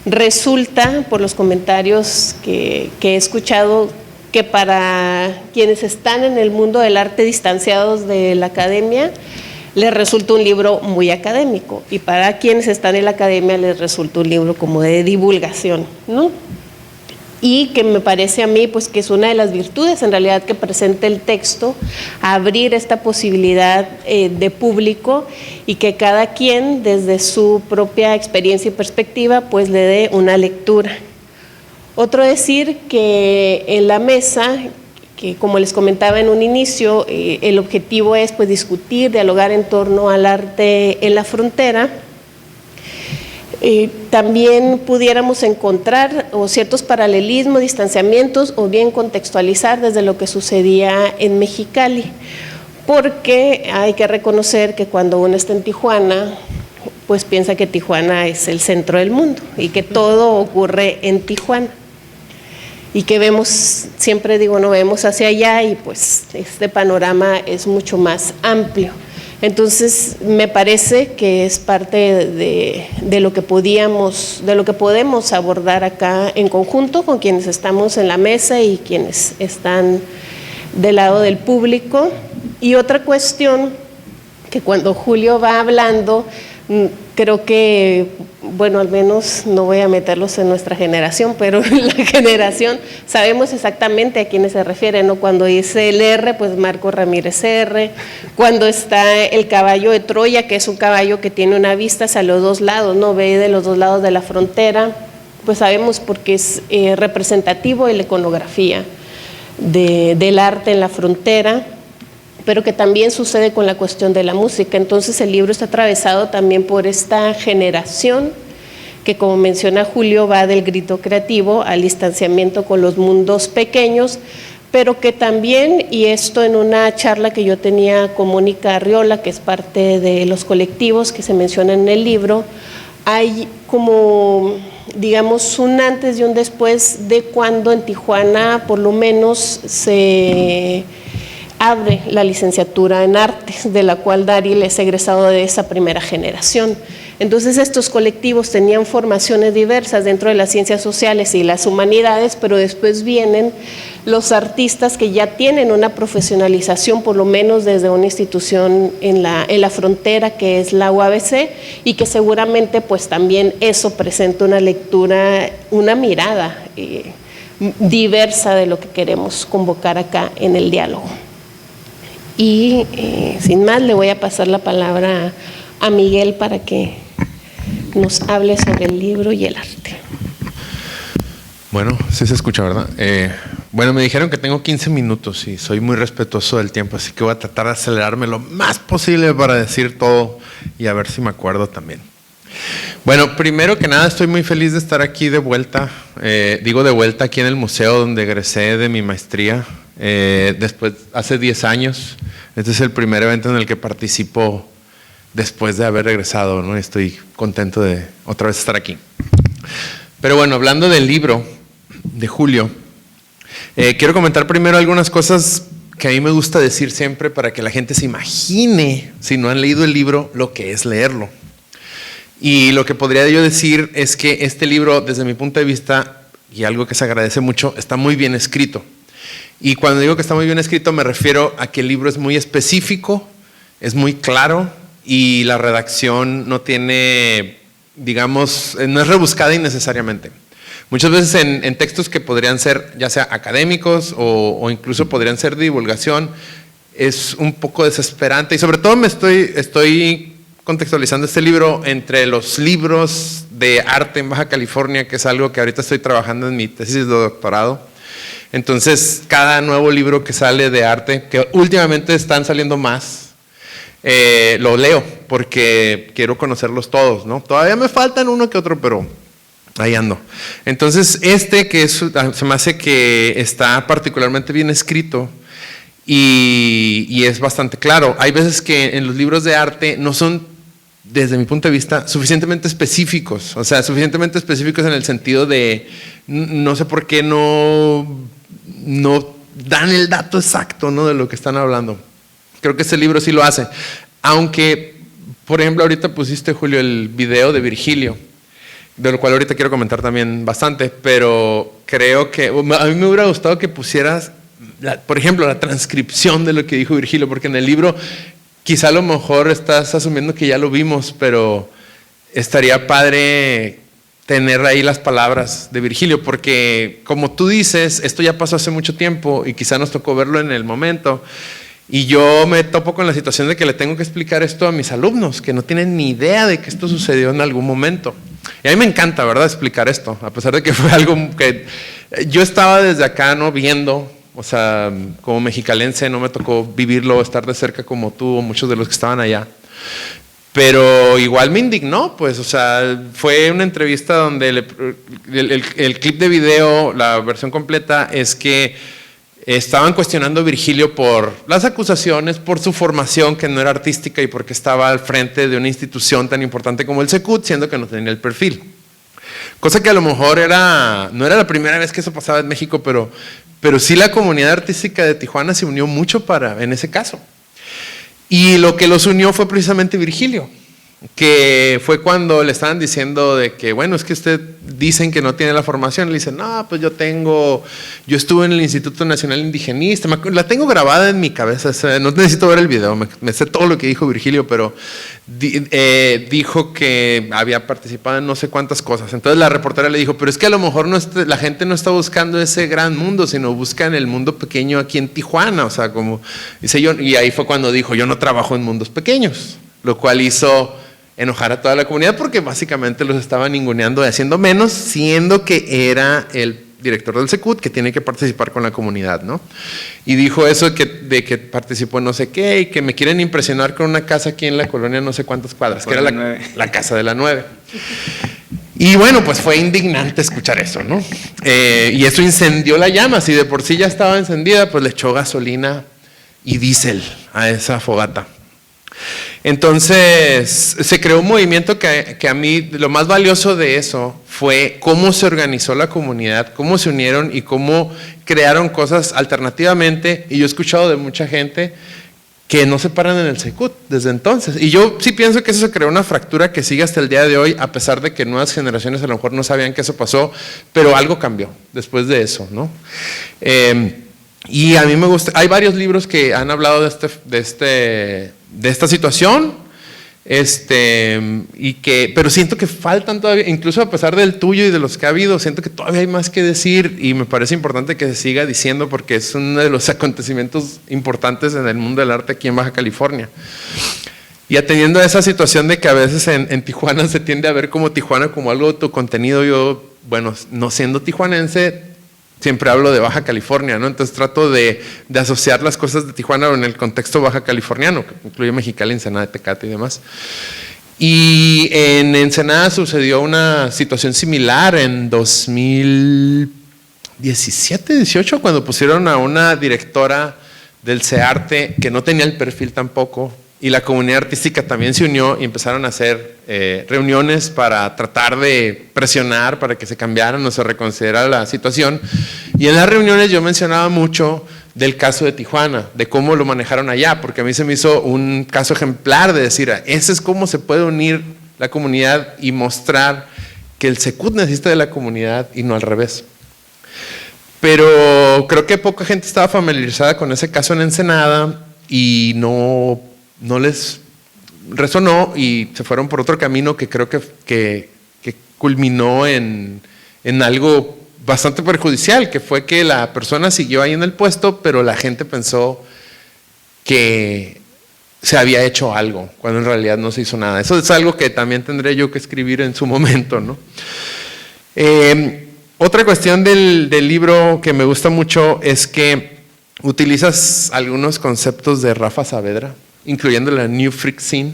resulta, por los comentarios que he escuchado, que para quienes están en el mundo del arte distanciados de la academia, les resulta un libro muy académico, y para quienes están en la academia les resulta un libro como de divulgación, ¿no? Y que me parece a mí pues que es una de las virtudes en realidad que presenta el texto, abrir esta posibilidad de público, y que cada quien desde su propia experiencia y perspectiva pues le dé una lectura. Otro decir que en la mesa, que como les comentaba en un inicio, el objetivo es pues discutir, dialogar en torno al arte en la frontera. También pudiéramos encontrar ciertos paralelismos, distanciamientos, o bien contextualizar desde lo que sucedía en Mexicali, porque hay que reconocer que cuando uno está en Tijuana, pues piensa que Tijuana es el centro del mundo y que todo ocurre en Tijuana, y que vemos, siempre digo, no vemos hacia allá, y pues este panorama es mucho más amplio. Entonces, me parece que es parte de lo que podemos abordar acá en conjunto con quienes estamos en la mesa y quienes están del lado del público. Y otra cuestión, que cuando Julio va hablando, creo que, bueno, al menos no voy a meterlos en nuestra generación, pero en la generación sabemos exactamente a quiénes se refiere, ¿no? Cuando dice el R, pues Marco Ramírez R. Cuando está el caballo de Troya, que es un caballo que tiene una vista hacia los dos lados, ¿no? Ve de los dos lados de la frontera, pues sabemos porque es representativo de la iconografía del arte en la frontera, pero que también sucede con la cuestión de la música. Entonces el libro está atravesado también por esta generación que, como menciona Julio, va del grito creativo al distanciamiento con los mundos pequeños, pero que también, y esto en una charla que yo tenía con Mónica Arriola, que es parte de los colectivos que se mencionan en el libro, hay como, digamos, un antes y un después de cuando en Tijuana por lo menos se abre la licenciatura en artes, de la cual Daryl es egresado de esa primera generación. Entonces estos colectivos tenían formaciones diversas dentro de las ciencias sociales y las humanidades, pero después vienen los artistas que ya tienen una profesionalización, por lo menos desde una institución en la frontera, que es la UABC, y que seguramente pues también eso presenta una lectura, una mirada diversa de lo que queremos convocar acá en el diálogo. Y sin más, le voy a pasar la palabra a Miguel para que nos hable sobre el libro y el arte. Bueno, sí se escucha, ¿verdad? Bueno, me dijeron que tengo 15 minutos y soy muy respetuoso del tiempo, así que voy a tratar de acelerarme lo más posible para decir todo y a ver si me acuerdo también. Bueno, primero que nada, estoy muy feliz de estar aquí de vuelta. Digo de vuelta aquí en el museo donde egresé de mi maestría. Después, hace 10 años, este es el primer evento en el que participo después de haber regresado, ¿no? Estoy contento de otra vez estar aquí. Pero bueno, hablando del libro de Julio, quiero comentar primero algunas cosas que a mí me gusta decir siempre para que la gente se imagine, si no han leído el libro, lo que es leerlo. Y lo que podría yo decir es que este libro, desde mi punto de vista, y algo que se agradece mucho, está muy bien escrito. Y cuando digo que está muy bien escrito, me refiero a que el libro es muy específico, es muy claro, y la redacción no tiene, digamos, no es rebuscada innecesariamente. Muchas veces en textos que podrían ser ya sea académicos o incluso podrían ser de divulgación, es un poco desesperante. Y sobre todo estoy contextualizando este libro entre los libros de arte en Baja California, que es algo que ahorita estoy trabajando en mi tesis de doctorado. Entonces, cada nuevo libro que sale de arte, que últimamente están saliendo más, lo leo porque quiero conocerlos todos, ¿no? Todavía me faltan uno que otro, pero ahí ando. Entonces, se me hace que está particularmente bien escrito y es bastante claro. Hay veces que en los libros de arte no son, desde mi punto de vista, suficientemente específicos. O sea, suficientemente específicos en el sentido de, no sé por qué no dan el dato exacto, ¿no?, de lo que están hablando. Creo que este libro sí lo hace. Aunque, por ejemplo, ahorita pusiste, Julio, el video de Virgilio, de lo cual ahorita quiero comentar también bastante, pero creo que a mí me hubiera gustado que pusieras, por ejemplo, la transcripción de lo que dijo Virgilio, porque en el libro quizá a lo mejor estás asumiendo que ya lo vimos, pero estaría padre tener ahí las palabras de Virgilio, porque como tú dices, esto ya pasó hace mucho tiempo y quizá nos tocó verlo en el momento. Y yo me topo con la situación de que le tengo que explicar esto a mis alumnos, que no tienen ni idea de que esto sucedió en algún momento. Y a mí me encanta, ¿verdad?, explicar esto, a pesar de que fue algo que yo estaba desde acá, ¿no?, viendo, o sea, como mexicalense no me tocó vivirlo, estar de cerca como tú o muchos de los que estaban allá. Pero igual me indignó, pues, o sea, fue una entrevista donde el clip de video, la versión completa, es que estaban cuestionando a Virgilio por las acusaciones, por su formación que no era artística y porque estaba al frente de una institución tan importante como el Secut, siendo que no tenía el perfil. Cosa que a lo mejor no era la primera vez que eso pasaba en México, pero sí la comunidad artística de Tijuana se unió mucho en ese caso. Y lo que los unió fue precisamente Virgilio, que fue cuando le estaban diciendo de que, bueno, es que usted dicen que no tiene la formación. Le dicen, no, pues yo estuve en el Instituto Nacional Indigenista, la tengo grabada en mi cabeza, no necesito ver el video, me sé todo lo que dijo Virgilio, pero dijo que había participado en no sé cuántas cosas. Entonces la reportera le dijo, pero es que a lo mejor la gente no está buscando ese gran mundo, sino busca en el mundo pequeño aquí en Tijuana, o sea, como dice yo, y ahí fue cuando dijo, yo no trabajo en mundos pequeños, lo cual hizo enojar a toda la comunidad porque básicamente los estaban ninguneando y haciendo menos, siendo que era el director del Secut que tiene que participar con la comunidad, ¿no? Y dijo eso de que participó en no sé qué y que me quieren impresionar con una casa aquí en la colonia no sé cuántas cuadras, que era la casa de la 9. Y bueno, pues fue indignante escuchar eso, ¿no? Y eso incendió la llama. Si de por sí ya estaba encendida, pues le echó gasolina y diésel a esa fogata. Entonces se creó un movimiento que a mí lo más valioso de eso fue cómo se organizó la comunidad, cómo se unieron y cómo crearon cosas alternativamente. Y yo he escuchado de mucha gente que no se paran en el Secut desde entonces. Y yo sí pienso que eso se creó una fractura que sigue hasta el día de hoy, a pesar de que nuevas generaciones a lo mejor no sabían que eso pasó, pero algo cambió después de eso, ¿no? Y a mí me gusta, hay varios libros que han hablado de esta situación, pero siento que faltan todavía, incluso a pesar del tuyo y de los que ha habido, siento que todavía hay más que decir y me parece importante que se siga diciendo porque es uno de los acontecimientos importantes en el mundo del arte aquí en Baja California. Y atendiendo a esa situación de que a veces en Tijuana se tiende a ver como Tijuana como algo autocontenido, yo, bueno, no siendo tijuanense, siempre hablo de Baja California, ¿no? Entonces trato de asociar las cosas de Tijuana en el contexto baja californiano, que incluye Mexicali, Ensenada, Tecate y demás. Y en Ensenada sucedió una situación similar en 2017, 18, cuando pusieron a una directora del CEARTE que no tenía el perfil tampoco, y la comunidad artística también se unió y empezaron a hacer reuniones para tratar de presionar para que se cambiaran o se reconsiderara la situación. Y en las reuniones yo mencionaba mucho del caso de Tijuana, de cómo lo manejaron allá, porque a mí se me hizo un caso ejemplar de decir, ese es cómo se puede unir la comunidad y mostrar que el Secut necesita de la comunidad y no al revés. Pero creo que poca gente estaba familiarizada con ese caso en Ensenada y no les resonó y se fueron por otro camino que creo que culminó en algo bastante perjudicial, que fue que la persona siguió ahí en el puesto, pero la gente pensó que se había hecho algo, cuando en realidad no se hizo nada. Eso es algo que también tendré yo que escribir en su momento, ¿no? Otra cuestión del libro que me gusta mucho es que utilizas algunos conceptos de Rafa Saavedra, incluyendo la New Freak Scene,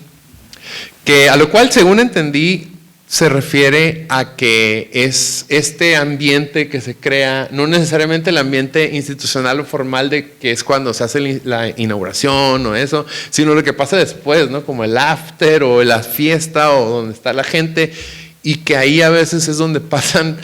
que a lo cual, según entendí, se refiere a que es este ambiente que se crea, no necesariamente el ambiente institucional o formal de que es cuando se hace la inauguración o eso, sino lo que pasa después, ¿no? Como el after o la fiesta o donde está la gente, y que ahí a veces es donde pasan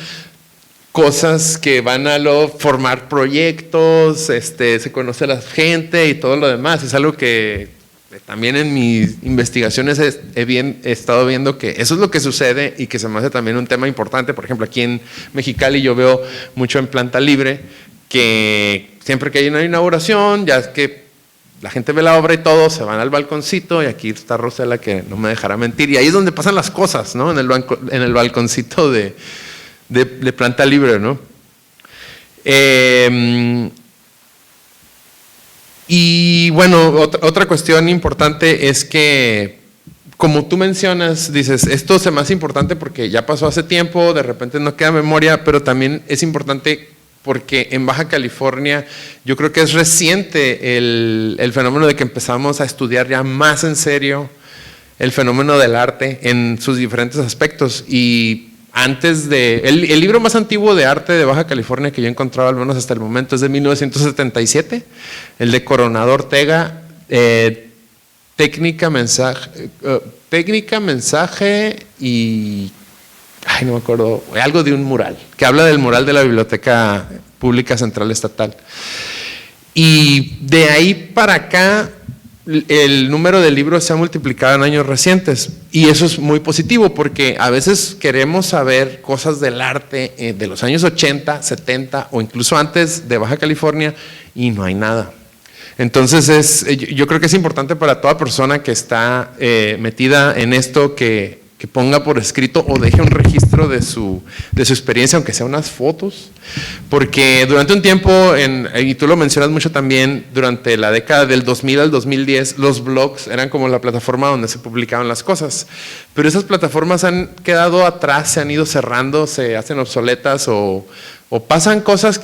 cosas que van a formar proyectos, se conoce a la gente y todo lo demás. Es algo que también en mis investigaciones he estado viendo que eso es lo que sucede y que se me hace también un tema importante. Por ejemplo, aquí en Mexicali yo veo mucho en Planta Libre que siempre que hay una inauguración, ya es que la gente ve la obra y todo, se van al balconcito, y aquí está Rosela que no me dejará mentir, y ahí es donde pasan las cosas, ¿no? En el balconcito de Planta Libre, ¿no? Y bueno, otra cuestión importante es que, como tú mencionas, dices, esto se me hace importante porque ya pasó hace tiempo, de repente no queda memoria, pero también es importante porque en Baja California yo creo que es reciente el fenómeno de que empezamos a estudiar ya más en serio el fenómeno del arte en sus diferentes aspectos. Y antes el libro más antiguo de arte de Baja California que yo he encontrado, al menos hasta el momento, es de 1977, el de Coronado Ortega, técnica, mensaje y, no me acuerdo, algo de un mural, que habla del mural de la Biblioteca Pública Central Estatal. Y de ahí para acá, el número de libros se ha multiplicado en años recientes, y eso es muy positivo porque a veces queremos saber cosas del arte de los años 80, 70 o incluso antes de Baja California y no hay nada. Entonces yo creo que es importante para toda persona que está metida en esto que ponga por escrito o deje un registro de su experiencia, aunque sea unas fotos, porque durante un tiempo, y tú lo mencionas mucho también, durante la década del 2000 al 2010, los blogs eran como la plataforma donde se publicaban las cosas, pero esas plataformas han quedado atrás, se han ido cerrando, se hacen obsoletas o pasan cosas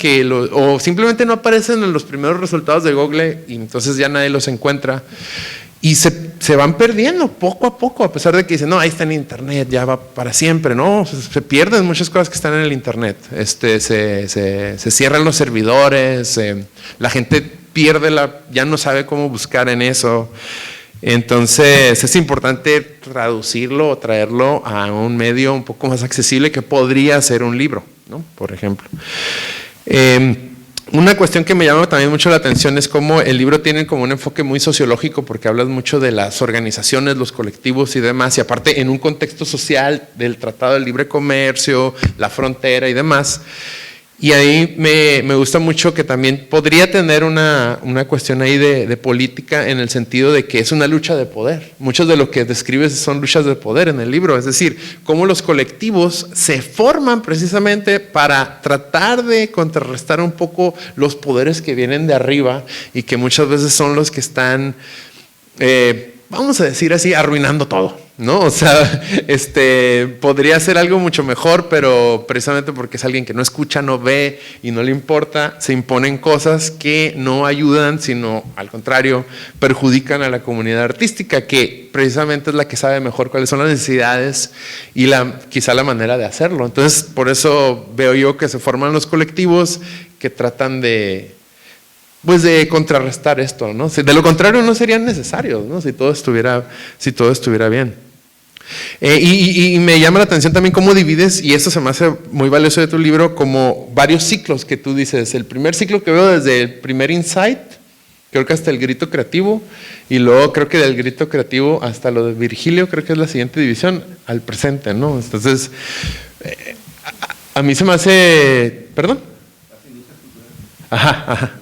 o simplemente no aparecen en los primeros resultados de Google y entonces ya nadie los encuentra. Y se van perdiendo poco a poco, a pesar de que dicen, no, ahí está en internet, ya va para siempre, ¿no? Se pierden muchas cosas que están en el internet. Se cierran los servidores, la gente pierde ya no sabe cómo buscar en eso. Entonces es importante traducirlo o traerlo a un medio un poco más accesible que podría ser un libro, ¿no? Por ejemplo. Una cuestión que me llama también mucho la atención es cómo el libro tiene como un enfoque muy sociológico, porque hablas mucho de las organizaciones, los colectivos y demás, y aparte en un contexto social del Tratado de Libre Comercio, la frontera y demás. Y ahí me gusta mucho que también podría tener una cuestión ahí de política, en el sentido de que es una lucha de poder. Muchos de lo que describes son luchas de poder en el libro, es decir, cómo los colectivos se forman precisamente para tratar de contrarrestar un poco los poderes que vienen de arriba y que muchas veces son los que están, vamos a decir así, arruinando todo, ¿no? O sea, podría ser algo mucho mejor, pero precisamente porque es alguien que no escucha, no ve y no le importa, se imponen cosas que no ayudan, sino al contrario, perjudican a la comunidad artística, que precisamente es la que sabe mejor cuáles son las necesidades y quizá la manera de hacerlo. Entonces, por eso veo yo que se forman los colectivos que tratan de pues de contrarrestar esto, ¿no? De lo contrario no serían necesarios, ¿no? Si todo estuviera bien. Y me llama la atención también cómo divides, y esto se me hace muy valioso de tu libro, como varios ciclos que tú dices. El primer ciclo que veo desde el primer insight, creo que hasta el grito creativo, y luego creo que del grito creativo hasta lo de Virgilio, creo que es la siguiente división, al presente, ¿no? Entonces, a mí se me hace... ¿Perdón? Ajá.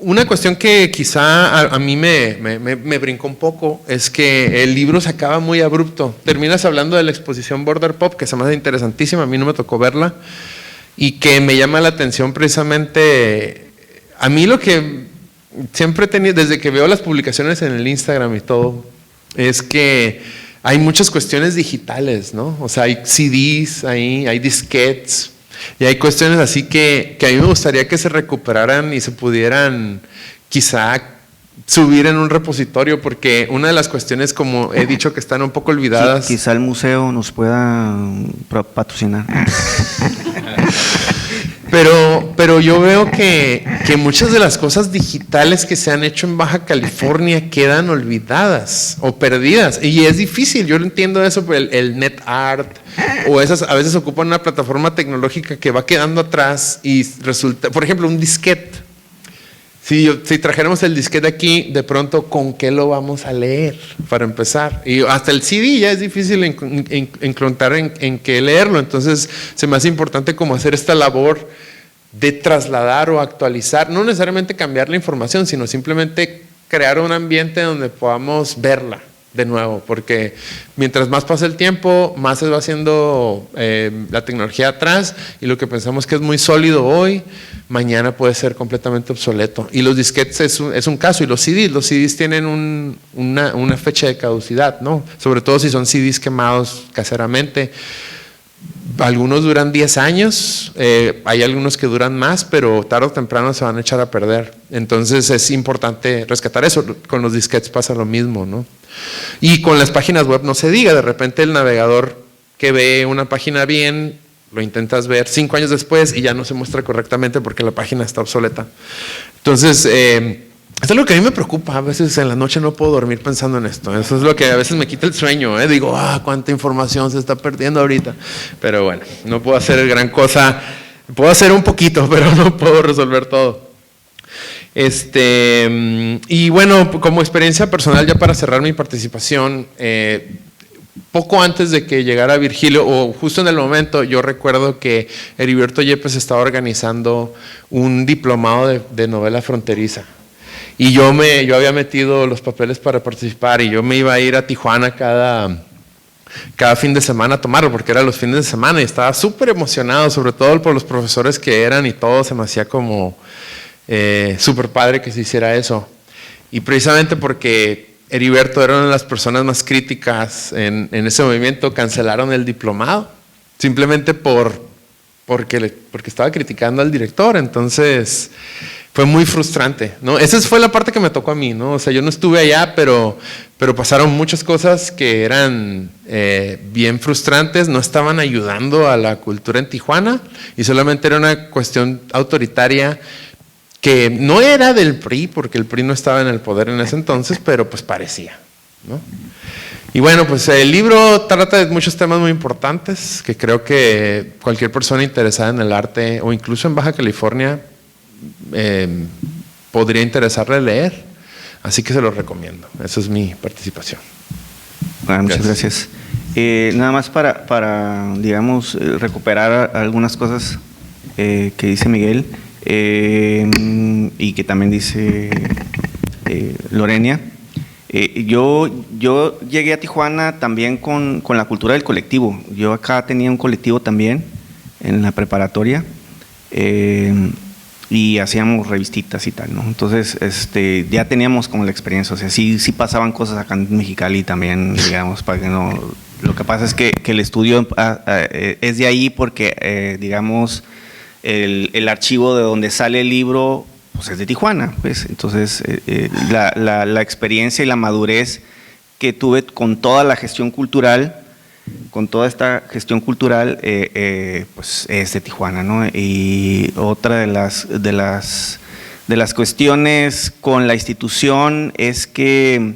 Una cuestión que quizá a mí me brincó un poco es que el libro se acaba muy abrupto. Terminas hablando de la exposición Border Pop, que se me hace interesantísima, a mí no me tocó verla, y que me llama la atención precisamente, a mí lo que siempre he tenido, desde que veo las publicaciones en el Instagram y todo, es que hay muchas cuestiones digitales, ¿no? O sea, hay CDs ahí, hay disquetes, y hay cuestiones así que a mí me gustaría que se recuperaran y se pudieran quizá subir en un repositorio, porque una de las cuestiones, como he dicho, que están un poco olvidadas. Sí, quizá el museo nos pueda patrocinar. Pero yo veo que muchas de las cosas digitales que se han hecho en Baja California quedan olvidadas o perdidas. Y es difícil, yo entiendo eso, el NetArt, o esas a veces ocupan una plataforma tecnológica que va quedando atrás y resulta, por ejemplo, un disquete. Si trajéramos el disquete aquí, de pronto, ¿con qué lo vamos a leer? Para empezar. Y hasta el CD ya es difícil encontrar en qué leerlo. Entonces, se me hace importante como hacer esta labor de trasladar o actualizar, no necesariamente cambiar la información, sino simplemente crear un ambiente donde podamos verla de nuevo, porque mientras más pasa el tiempo, más se va haciendo la tecnología atrás, y lo que pensamos que es muy sólido hoy, mañana puede ser completamente obsoleto. Y los disquetes es un caso, y los CDs tienen una fecha de caducidad, ¿no? Sobre todo si son CDs quemados caseramente. Algunos duran 10 años, hay algunos que duran más, pero tarde o temprano se van a echar a perder. Entonces es importante rescatar eso. Con los disquetes pasa lo mismo, ¿no? Y con las páginas web no se diga. De repente el navegador que ve una página bien, lo intentas ver 5 años después y ya no se muestra correctamente porque la página está obsoleta. Entonces, esto es lo que a mí me preocupa. A veces en la noche no puedo dormir pensando en esto. Eso es lo que a veces me quita el sueño. Digo, cuánta información se está perdiendo ahorita. Pero bueno, no puedo hacer gran cosa. Puedo hacer un poquito, pero no puedo resolver todo. Y bueno, como experiencia personal, ya para cerrar mi participación, poco antes de que llegara Virgilio, o justo en el momento, yo recuerdo que Heriberto Yepes estaba organizando un diplomado de novela fronteriza. Y yo había metido los papeles para participar, y yo me iba a ir a Tijuana cada fin de semana a tomarlo, porque eran los fines de semana, y estaba súper emocionado, sobre todo por los profesores que eran, y todo se me hacía como súper padre que se hiciera eso. Y precisamente porque Heriberto era una de las personas más críticas en ese movimiento, cancelaron el diplomado, simplemente porque estaba criticando al director. Entonces fue muy frustrante, ¿no? Esa fue la parte que me tocó a mí, ¿no? O sea, yo no estuve allá, pero pasaron muchas cosas que eran bien frustrantes, no estaban ayudando a la cultura en Tijuana, y solamente era una cuestión autoritaria que no era del PRI, porque el PRI no estaba en el poder en ese entonces, pero pues parecía, ¿no? Y bueno, pues el libro trata de muchos temas muy importantes que creo que cualquier persona interesada en el arte, o incluso en Baja California, podría interesarle leer. Así que se los recomiendo. Esa es mi participación. Bueno, muchas gracias. Nada más para digamos, recuperar algunas cosas que dice Miguel, y que también dice Lorenia. Yo llegué a Tijuana también con la cultura del colectivo. Yo acá tenía un colectivo también en la preparatoria, y hacíamos revistitas y tal, ¿no? Entonces, ya teníamos como la experiencia. O sea, sí pasaban cosas acá en Mexicali también, digamos, para que no. Lo que pasa es que el estudio es de ahí porque, digamos, el archivo de donde sale el libro, pues es de Tijuana, pues. Entonces, la experiencia y la madurez que tuve con toda la gestión cultural con toda esta gestión cultural, pues es de Tijuana, ¿no? Y otra de las cuestiones con la institución es que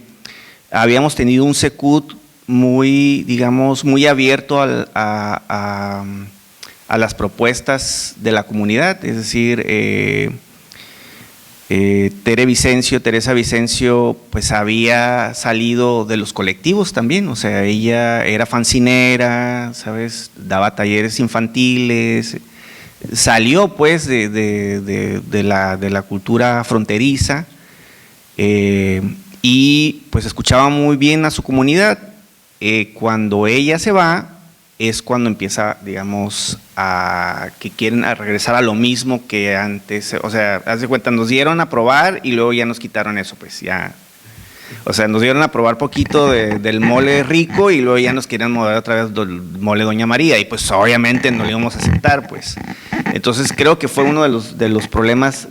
habíamos tenido un Secut muy, digamos, muy abierto a las propuestas de la comunidad, es decir, Teresa Vicencio pues había salido de los colectivos también, o sea, ella era fancinera, ¿sabes? Daba talleres infantiles, salió pues de la cultura fronteriza y pues escuchaba muy bien a su comunidad. Cuando ella se va es cuando empieza, digamos, a que quieren regresar a lo mismo que antes, o sea, haz de cuenta, nos dieron a probar y luego ya nos quitaron eso, pues ya, o sea, nos dieron a probar poquito del mole rico y luego ya nos querían mover otra vez del mole Doña María y pues obviamente no lo íbamos a aceptar, pues. Entonces creo que fue uno de los problemas,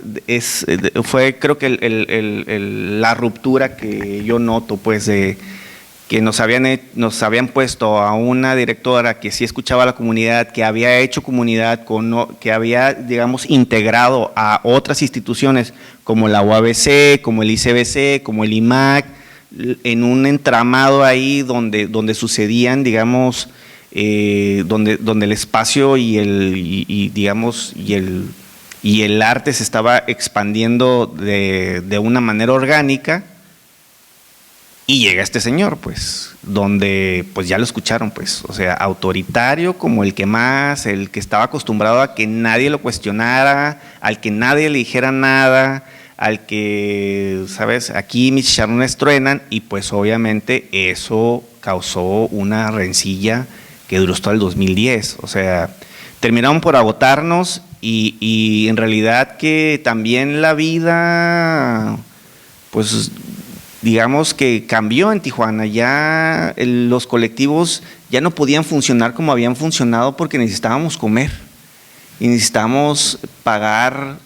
fue creo que la ruptura que yo noto, pues, de que nos habían puesto a una directora que sí escuchaba a la comunidad, que había hecho comunidad, que había, digamos, integrado a otras instituciones como la UABC, como el ICBC, como el IMAC, en un entramado ahí donde sucedían, digamos, donde el espacio y el arte se estaba expandiendo de una manera orgánica. Y llega este señor, pues, donde pues ya lo escucharon, pues, o sea, autoritario como el que estaba acostumbrado a que nadie lo cuestionara, al que nadie le dijera nada, al que, ¿sabes? Aquí mis chicharrones truenan y pues obviamente eso causó una rencilla que duró hasta el 2010, o sea, terminaron por agotarnos y en realidad que también la vida, pues, digamos que cambió en Tijuana, ya los colectivos ya no podían funcionar como habían funcionado porque necesitábamos comer y necesitábamos pagar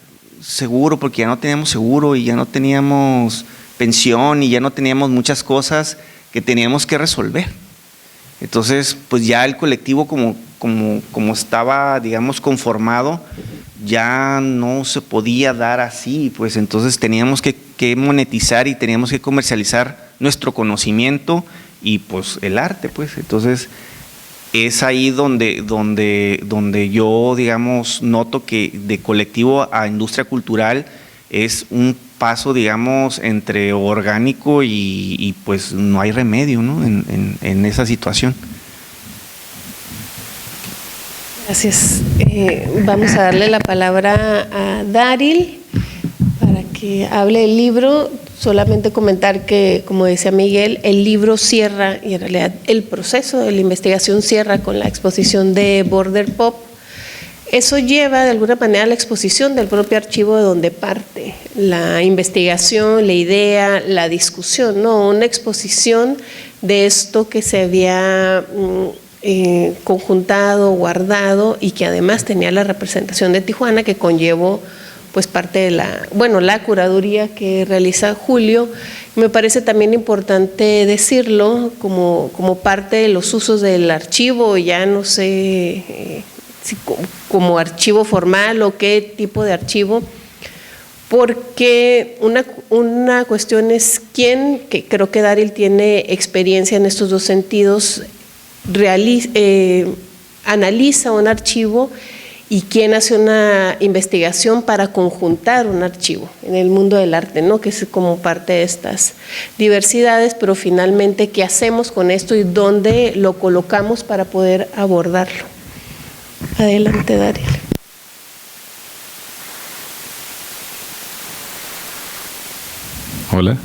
seguro porque ya no teníamos seguro y ya no teníamos pensión y ya no teníamos muchas cosas que teníamos que resolver. Entonces, pues ya el colectivo como estaba, digamos, conformado, ya no se podía dar así, pues entonces teníamos que monetizar y teníamos que comercializar nuestro conocimiento y pues el arte, pues entonces es ahí donde yo, digamos, noto que de colectivo a industria cultural es un paso, digamos, entre orgánico y pues no hay remedio, ¿no? en esa situación. Gracias. Vamos a darle la palabra a Daryl para que hable del libro. Solamente comentar que, como decía Miguel, el libro cierra, y en realidad el proceso de la investigación cierra con la exposición de Border Pop. Eso lleva de alguna manera a la exposición del propio archivo de donde parte la investigación, la idea, la discusión, ¿no? Una exposición de esto que se había conjuntado, guardado y que además tenía la representación de Tijuana que conllevó pues parte de la curaduría que realiza Julio. Me parece también importante decirlo como parte de los usos del archivo, ya no sé si como archivo formal o qué tipo de archivo, porque una cuestión es que creo que Daryl tiene experiencia en estos dos sentidos, analiza un archivo y quién hace una investigación para conjuntar un archivo en el mundo del arte, ¿no? Que es como parte de estas diversidades, pero finalmente qué hacemos con esto y dónde lo colocamos para poder abordarlo. Adelante, Daryl. Hola.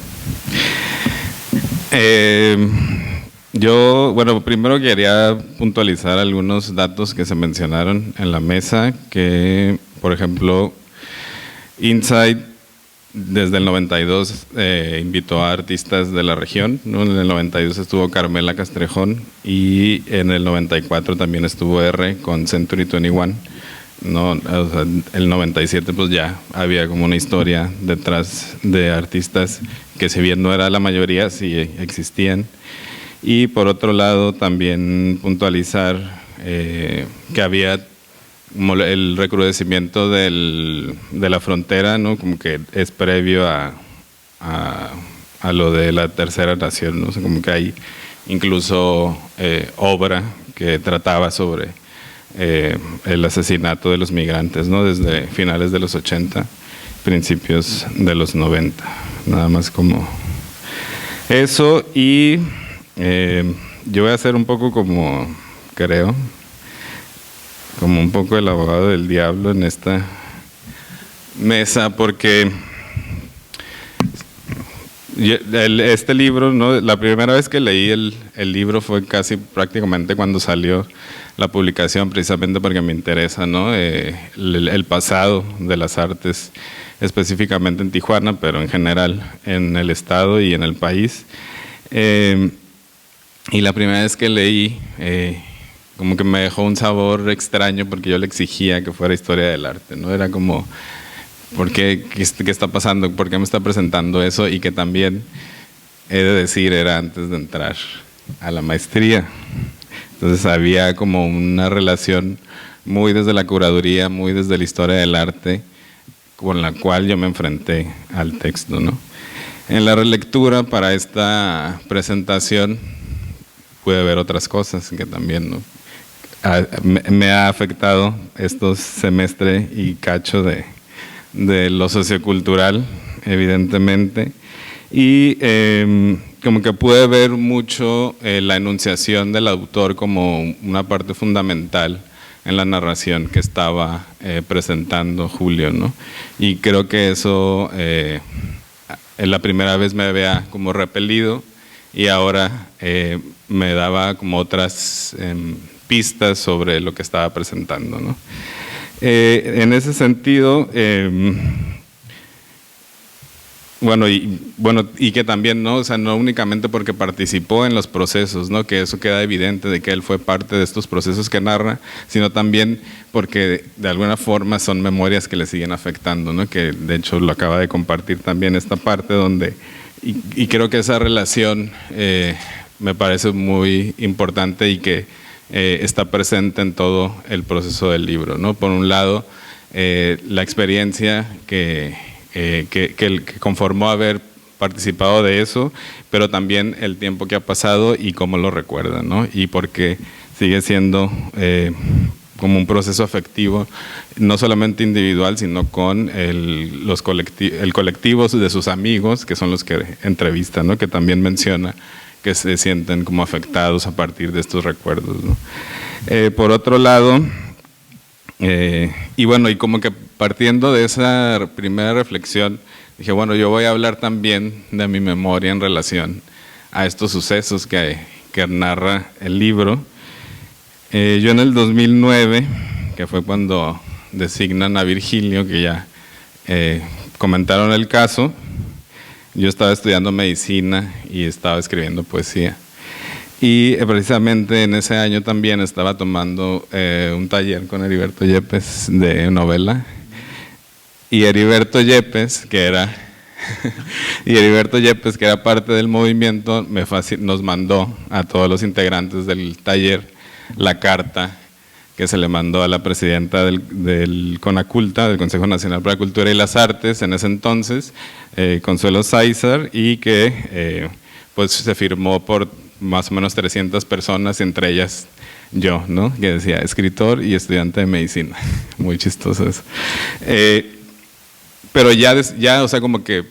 Yo, bueno, primero quería puntualizar algunos datos que se mencionaron en la mesa, que, por ejemplo, Insight desde el 92 invitó a artistas de la región, ¿no? En el 92 estuvo Carmela Castrejón y en el 94 también estuvo R con Century 21. No, o sea, el 97 pues ya había como una historia detrás de artistas que si bien no era la mayoría, sí existían. Y por otro lado también puntualizar que había como el recrudecimiento de la frontera, ¿no? Como que es previo a lo de la Tercera Nación, ¿no? O sea, como que hay incluso obra que trataba sobre el asesinato de los migrantes, ¿no? Desde finales de los 80, principios de los 90. Nada más como eso. Y yo voy a hacer un poco como, creo, como un poco el abogado del diablo en esta mesa, porque este libro, ¿no? La primera vez que leí el libro fue casi prácticamente cuando salió la publicación, precisamente porque me interesa, ¿no? El pasado de las artes, específicamente en Tijuana, pero en general en el estado y en el país. Y la primera vez que leí, como que me dejó un sabor extraño, porque yo le exigía que fuera historia del arte, ¿no? Era como, ¿por qué? ¿Qué está pasando? ¿Por qué me está presentando eso? Y que también, he de decir, era antes de entrar a la maestría. Entonces había como una relación muy desde la curaduría, muy desde la historia del arte, con la cual yo me enfrenté al texto, ¿no? En la relectura para esta presentación pude ver otras cosas que también, ¿no? Me ha afectado estos semestre y cacho de lo sociocultural, evidentemente, y como que pude ver mucho la enunciación del autor como una parte fundamental en la narración que estaba presentando Julio, ¿no? Y creo que eso en la primera vez me había como repelido, y ahora me daba como otras pistas sobre lo que estaba presentando, ¿no? En ese sentido, y que también, ¿no? O sea, no únicamente porque participó en los procesos, ¿no? Que eso queda evidente de que él fue parte de estos procesos que narra, sino también porque de alguna forma son memorias que le siguen afectando, ¿no? Que de hecho lo acaba de compartir también esta parte donde, y creo que esa relación me parece muy importante y que está presente en todo el proceso del libro, ¿no? Por un lado, la experiencia que conformó haber participado de eso, pero también el tiempo que ha pasado y cómo lo recuerda, ¿no? Y porque sigue siendo como un proceso afectivo, no solamente individual, sino con el colectivo de sus amigos, que son los que entrevistan, ¿no? Que también menciona que se sienten como afectados a partir de estos recuerdos, ¿no? Por otro lado, y como que partiendo de esa primera reflexión, dije, bueno, yo voy a hablar también de mi memoria en relación a estos sucesos que narra el libro. Yo en el 2009, que fue cuando designan a Virgilio, que ya comentaron el caso, yo estaba estudiando medicina y estaba escribiendo poesía. Y precisamente en ese año también estaba tomando un taller con Heriberto Yepes de novela. Y Heriberto Yepes, que era parte del movimiento, nos mandó a todos los integrantes del taller la carta que se le mandó a la presidenta del CONACULTA, del Consejo Nacional para la Cultura y las Artes, en ese entonces, Consuelo Sáizar, y que pues se firmó por más o menos 300 personas, entre ellas yo, ¿no? Que decía escritor y estudiante de medicina. Muy chistoso eso. Pero ya, o sea, como que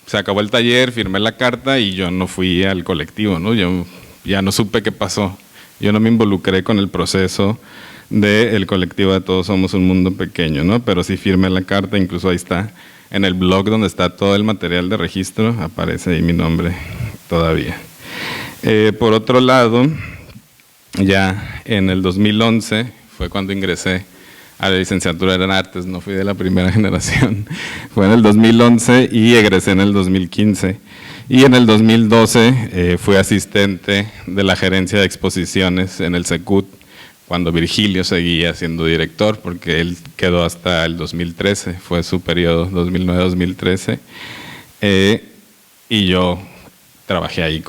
se acabó el taller, firmé la carta y yo no fui al colectivo, ¿no? Yo ya no supe qué pasó. Yo no me involucré con el proceso del colectivo de Todos Somos un Mundo Pequeño, ¿no? Pero sí firmé la carta, incluso ahí está, en el blog donde está todo el material de registro, aparece ahí mi nombre todavía. Por otro lado, ya en el 2011 fue cuando ingresé a la licenciatura en artes, no fui de la primera generación, fue en el 2011 y egresé en el 2015. Y en el 2012 fui asistente de la gerencia de exposiciones en el Secut, cuando Virgilio seguía siendo director, porque él quedó hasta el 2013, fue su periodo 2009-2013, y yo trabajé ahí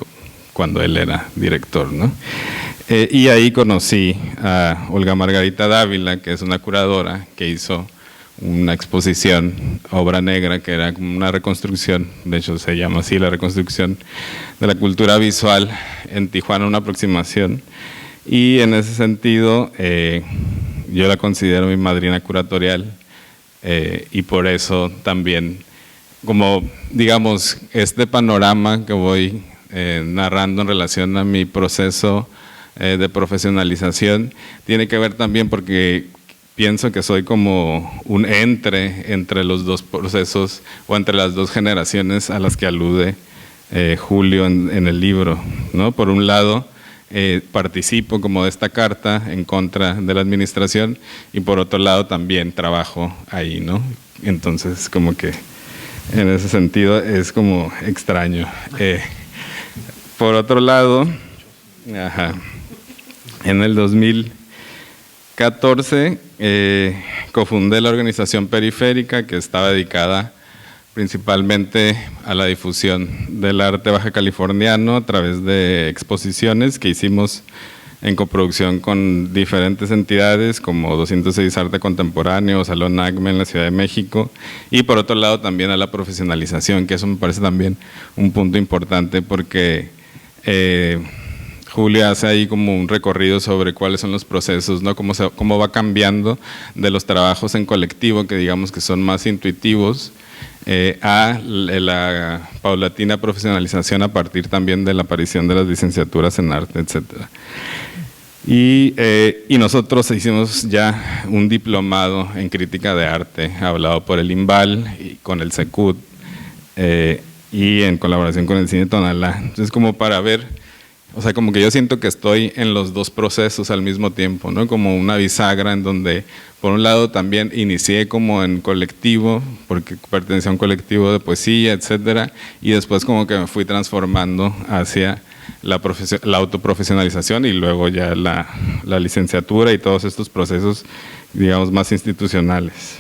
cuando él era director, ¿no? Y ahí conocí a Olga Margarita Dávila, que es una curadora que hizo una exposición, Obra Negra, que era como una reconstrucción, de hecho se llama así, la reconstrucción de la cultura visual en Tijuana, una aproximación. Y en ese sentido, yo la considero mi madrina curatorial, y por eso también, como digamos, este panorama que voy narrando en relación a mi proceso de profesionalización, tiene que ver también porque pienso que soy como un entre los dos procesos o entre las dos generaciones a las que alude Julio en el libro, ¿no? Por un lado, participo como de esta carta en contra de la administración y por otro lado también trabajo ahí, ¿no? Entonces como que en ese sentido es como extraño. Por otro lado, en el 2014 cofundé la organización Periférica, que estaba dedicada principalmente a la difusión del arte baja californiano a través de exposiciones que hicimos en coproducción con diferentes entidades como 206 Arte Contemporáneo, Salón ACME en la Ciudad de México, y por otro lado también a la profesionalización, que eso me parece también un punto importante porque Julia hace ahí como un recorrido sobre cuáles son los procesos, ¿no? Cómo va cambiando de los trabajos en colectivo, que digamos que son más intuitivos, a la paulatina profesionalización a partir también de la aparición de las licenciaturas en arte, etcétera. Y nosotros hicimos ya un diplomado en crítica de arte, hablado por el IMBAL y con el SECUT, y en colaboración con el Cine Tonalá. Entonces, como para ver, o sea, como que yo siento que estoy en los dos procesos al mismo tiempo, ¿no? Como una bisagra en donde, por un lado, también inicié como en colectivo, porque pertenecía a un colectivo de poesía, etcétera, y después como que me fui transformando hacia la autoprofesionalización y luego ya la licenciatura y todos estos procesos, digamos, más institucionales.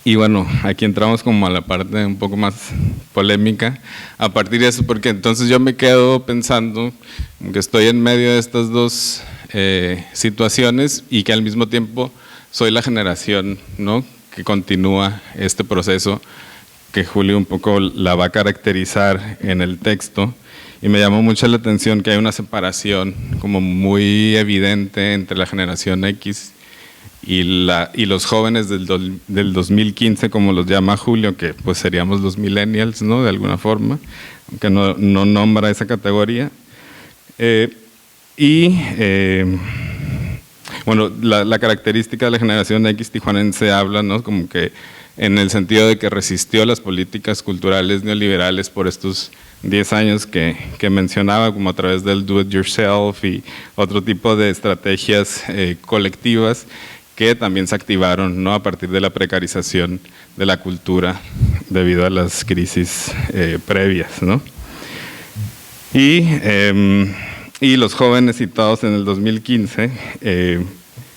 Y bueno, aquí entramos como a la parte un poco más polémica a partir de eso, porque entonces yo me quedo pensando que estoy en medio de estas dos situaciones y que al mismo tiempo soy la generación, ¿no?, que continúa este proceso, que Julio un poco la va a caracterizar en el texto, y me llamó mucho la atención que hay una separación como muy evidente entre la generación X y los jóvenes del 2015, como los llama Julio, que pues seríamos los millennials, ¿no?, de alguna forma, aunque no nombra esa categoría. Bueno, la característica de la generación X tijuanense habla, ¿no?, como que en el sentido de que resistió las políticas culturales neoliberales por estos 10 años que mencionaba, como a través del do it yourself y otro tipo de estrategias colectivas que también se activaron, ¿no?, a partir de la precarización de la cultura debido a las crisis previas, ¿no? Y los jóvenes citados en el 2015,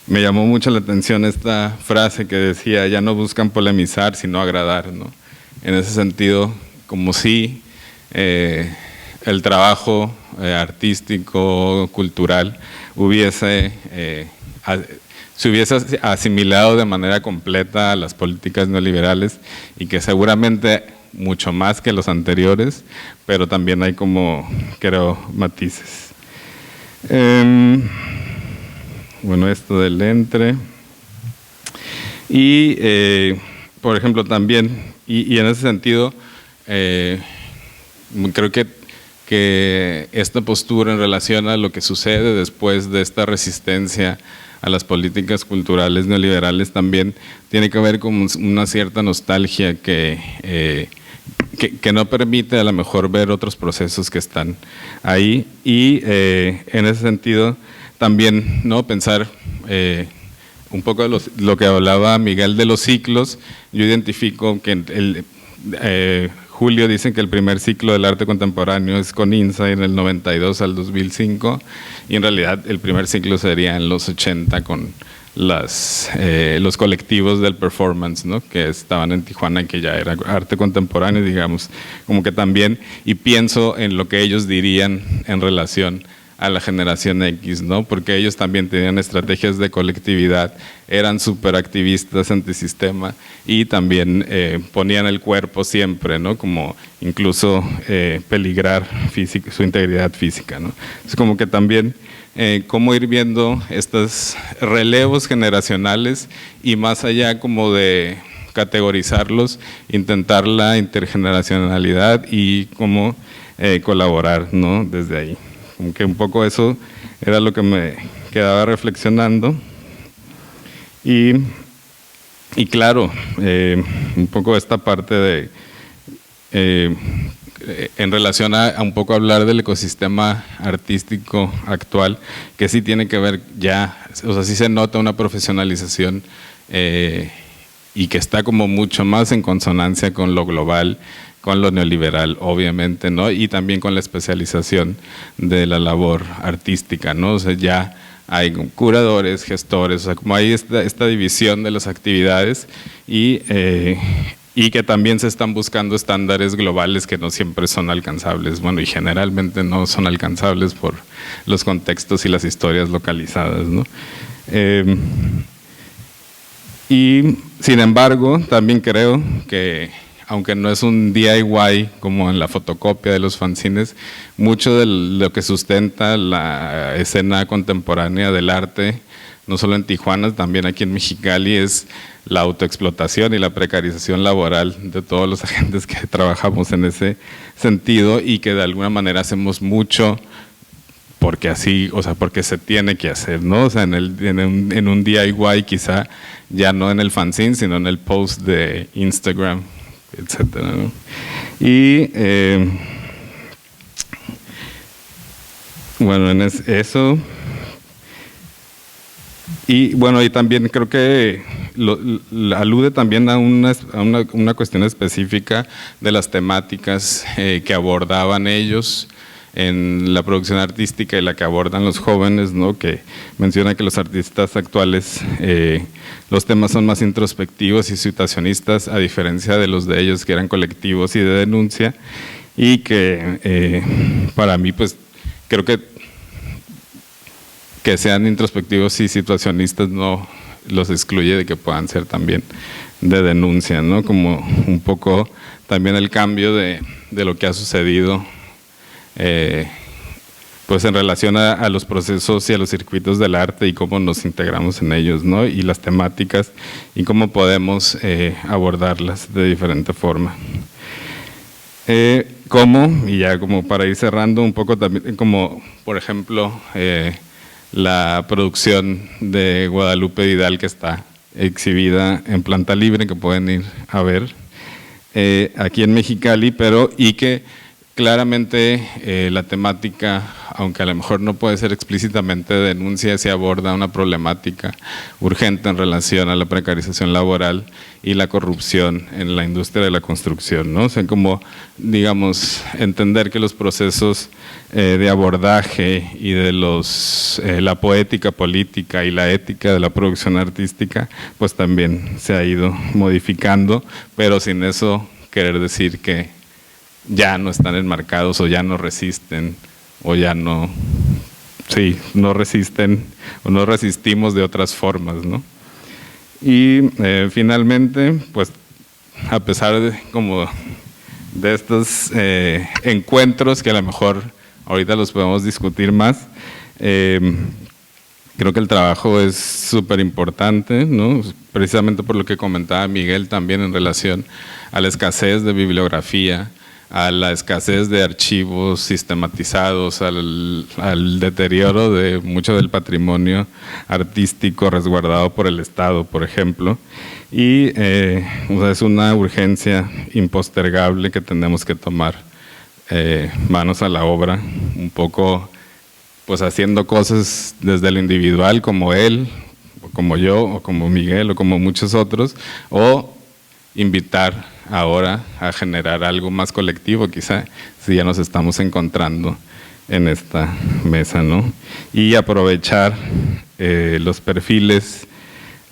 me llamó mucho la atención esta frase que decía: ya no buscan polemizar, sino agradar, ¿no? En ese sentido, como si el trabajo artístico, cultural, se hubiese asimilado de manera completa a las políticas neoliberales, y que seguramente mucho más que los anteriores, pero también hay como, creo, matices. Bueno, esto del entre. Y, por ejemplo, también, y en ese sentido, creo que esta postura en relación a lo que sucede después de esta resistencia a las políticas culturales neoliberales también tiene que ver con una cierta nostalgia que no permite a lo mejor ver otros procesos que están ahí, y en ese sentido también, ¿no?, pensar un poco de lo que hablaba Miguel de los ciclos. Yo identifico que Julio dice que el primer ciclo del arte contemporáneo es con Insight en el 92 al 2005, y en realidad el primer ciclo sería en los 80 con los colectivos del performance, ¿no? Que estaban en Tijuana y que ya era arte contemporáneo, digamos, como que también, y pienso en lo que ellos dirían en relación a la generación X, ¿no? Porque ellos también tenían estrategias de colectividad, eran súper activistas antisistema y también ponían el cuerpo siempre, ¿no? Como incluso peligrar su integridad física, ¿no? Es como que también cómo ir viendo estos relevos generacionales y más allá como de categorizarlos, intentar la intergeneracionalidad y cómo colaborar, ¿no? Desde ahí. Como que un poco eso era lo que me quedaba reflexionando. Y claro, un poco esta parte de, en relación a un poco hablar del ecosistema artístico actual, que sí tiene que ver ya, o sea, sí se nota una profesionalización y que está como mucho más en consonancia con lo global, con lo neoliberal, obviamente, ¿no? Y también con la especialización de la labor artística, ¿no? O sea, ya hay curadores, gestores, o sea, como hay esta división de las actividades y que también se están buscando estándares globales que no siempre son alcanzables, bueno, y generalmente no son alcanzables por los contextos y las historias localizadas, ¿no? Y sin embargo, también creo que aunque no es un DIY como en la fotocopia de los fanzines, mucho de lo que sustenta la escena contemporánea del arte, no solo en Tijuana, también aquí en Mexicali, es la autoexplotación y la precarización laboral de todos los agentes que trabajamos en ese sentido y que de alguna manera hacemos mucho porque así, o sea, porque se tiene que hacer, ¿no? O sea, en un DIY quizá ya no en el fanzine, sino en el post de Instagram, etcétera, ¿no? Y bueno, en eso. Y bueno, y también creo que alude también a una cuestión específica de las temáticas que abordaban ellos en la producción artística y la que abordan los jóvenes, ¿no? Que menciona que los artistas actuales, los temas son más introspectivos y situacionistas, a diferencia de los de ellos que eran colectivos y de denuncia, y que para mí, pues, creo que sean introspectivos y situacionistas no los excluye de que puedan ser también de denuncia, ¿no? Como un poco también el cambio de lo que ha sucedido pues en relación a los procesos y a los circuitos del arte y cómo nos integramos en ellos, ¿no? Y las temáticas y cómo podemos abordarlas de diferente forma. Y ya como para ir cerrando un poco también, como por ejemplo la producción de Guadalupe Vidal que está exhibida en Planta Libre, que pueden ir a ver aquí en Mexicali, y que claramente la temática, aunque a lo mejor no puede ser explícitamente denuncia, se aborda una problemática urgente en relación a la precarización laboral y la corrupción en la industria de la construcción, ¿no? O sea, como, digamos, entender que los procesos de abordaje y de la poética política y la ética de la producción artística, pues también se ha ido modificando, pero sin eso querer decir que ya no están enmarcados o ya no resisten o ya no resisten o no resistimos de otras formas, ¿no? Y finalmente, pues a pesar de estos encuentros que a lo mejor ahorita los podemos discutir más, creo que el trabajo es súper importante, ¿no? Precisamente por lo que comentaba Miguel también en relación a la escasez de bibliografía, a la escasez de archivos sistematizados, al deterioro de mucho del patrimonio artístico resguardado por el Estado, por ejemplo. Y o sea, es una urgencia impostergable que tenemos que tomar manos a la obra, un poco pues haciendo cosas desde lo individual, como él, o como yo, o como Miguel, o como muchos otros, o invitar ahora a generar algo más colectivo, quizá, si ya nos estamos encontrando en esta mesa, ¿no? Y aprovechar los perfiles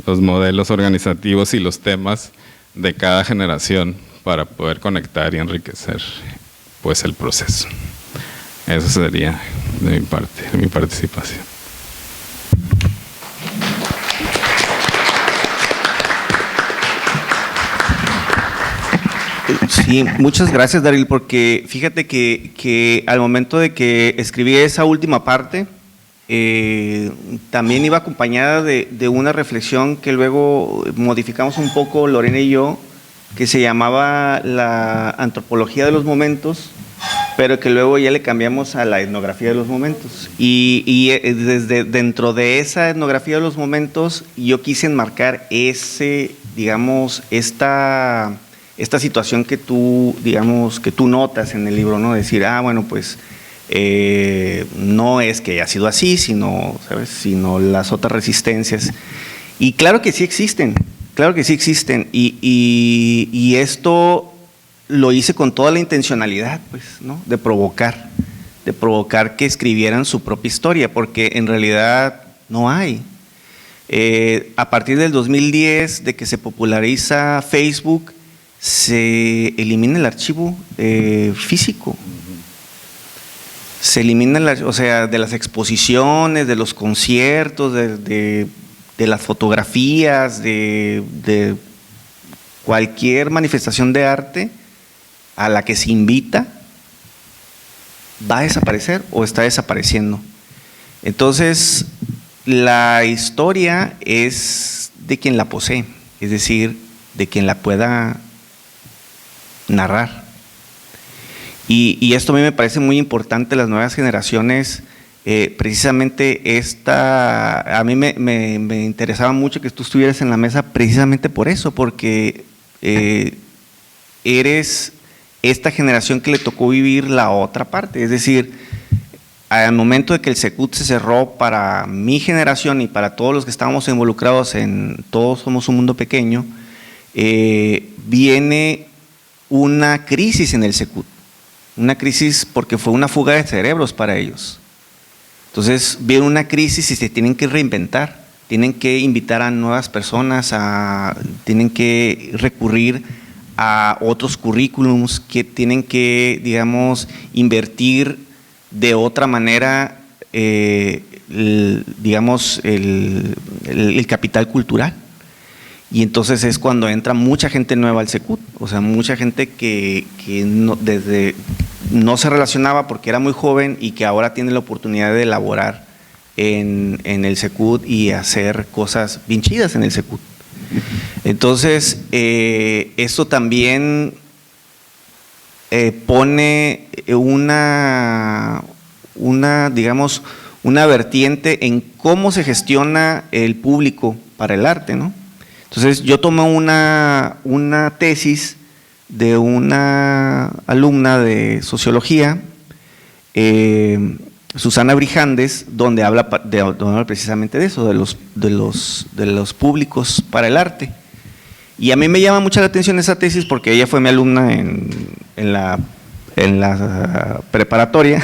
los modelos organizativos y los temas de cada generación para poder conectar y enriquecer pues el proceso. Eso sería de mi parte, de mi participación. Sí, muchas gracias, Daryl, porque fíjate que al momento de que escribí esa última parte, también iba acompañada de una reflexión que luego modificamos un poco Lorena y yo, que se llamaba la antropología de los momentos, pero que luego ya le cambiamos a la etnografía de los momentos. Y desde dentro de esa etnografía de los momentos, yo quise enmarcar digamos, esta situación que tú notas en el libro, ¿no? Decir, bueno, pues no es que haya sido así, sino, ¿sabes? Sino las otras resistencias. Y claro que sí existen, y esto lo hice con toda la intencionalidad, pues, ¿no? De provocar que escribieran su propia historia, porque en realidad no hay. A partir del 2010, de que se populariza Facebook, se elimina el archivo físico. Se elimina, o sea, de las exposiciones, de los conciertos, de las fotografías, de cualquier manifestación de arte a la que se invita, va a desaparecer o está desapareciendo. Entonces, la historia es de quien la posee, es decir, de quien la pueda narrar. Y esto a mí me parece muy importante, las nuevas generaciones, precisamente a mí me interesaba mucho que tú estuvieras en la mesa precisamente por eso, porque eres esta generación que le tocó vivir la otra parte, es decir, al momento de que el Secut se cerró para mi generación y para todos los que estábamos involucrados en Todos Somos un Mundo Pequeño, viene una crisis en el Secut, una crisis porque fue una fuga de cerebros para ellos. Entonces viene una crisis y se tienen que reinventar, tienen que invitar a nuevas personas, tienen que recurrir a otros currículums, que tienen que, digamos, invertir de otra manera, digamos, el capital cultural. Y entonces es cuando entra mucha gente nueva al Secut, o sea, mucha gente que no se relacionaba porque era muy joven y que ahora tiene la oportunidad de elaborar en el Secut y hacer cosas bien chidas en el Secut. Entonces, esto también pone digamos, una vertiente en cómo se gestiona el público para el arte, ¿no? Entonces, yo tomé una tesis de una alumna de sociología, Susana Brijandes, donde habla precisamente de eso, de los públicos para el arte. Y a mí me llama mucho la atención esa tesis porque ella fue mi alumna en la preparatoria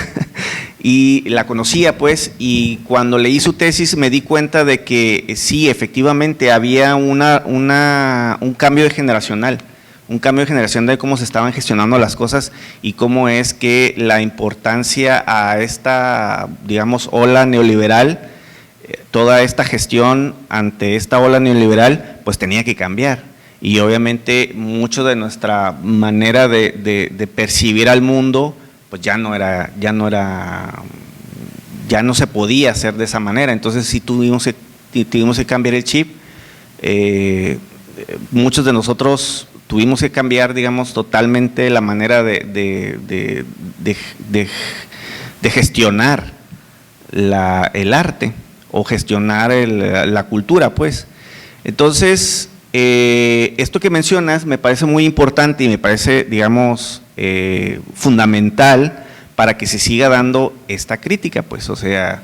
y la conocía, pues, y cuando leí su tesis me di cuenta de que sí, efectivamente había un cambio generacional, de cómo se estaban gestionando las cosas y cómo es que la importancia a esta, digamos, ola neoliberal, toda esta gestión ante esta ola neoliberal, pues tenía que cambiar. Y obviamente mucho de nuestra manera de percibir al mundo, pues ya no se podía hacer de esa manera. Entonces sí tuvimos que cambiar el chip. Muchos de nosotros tuvimos que cambiar, digamos, totalmente la manera de gestionar el arte o gestionar la cultura, pues. Entonces, esto que mencionas me parece muy importante y me parece, digamos, fundamental para que se siga dando esta crítica, pues, o sea,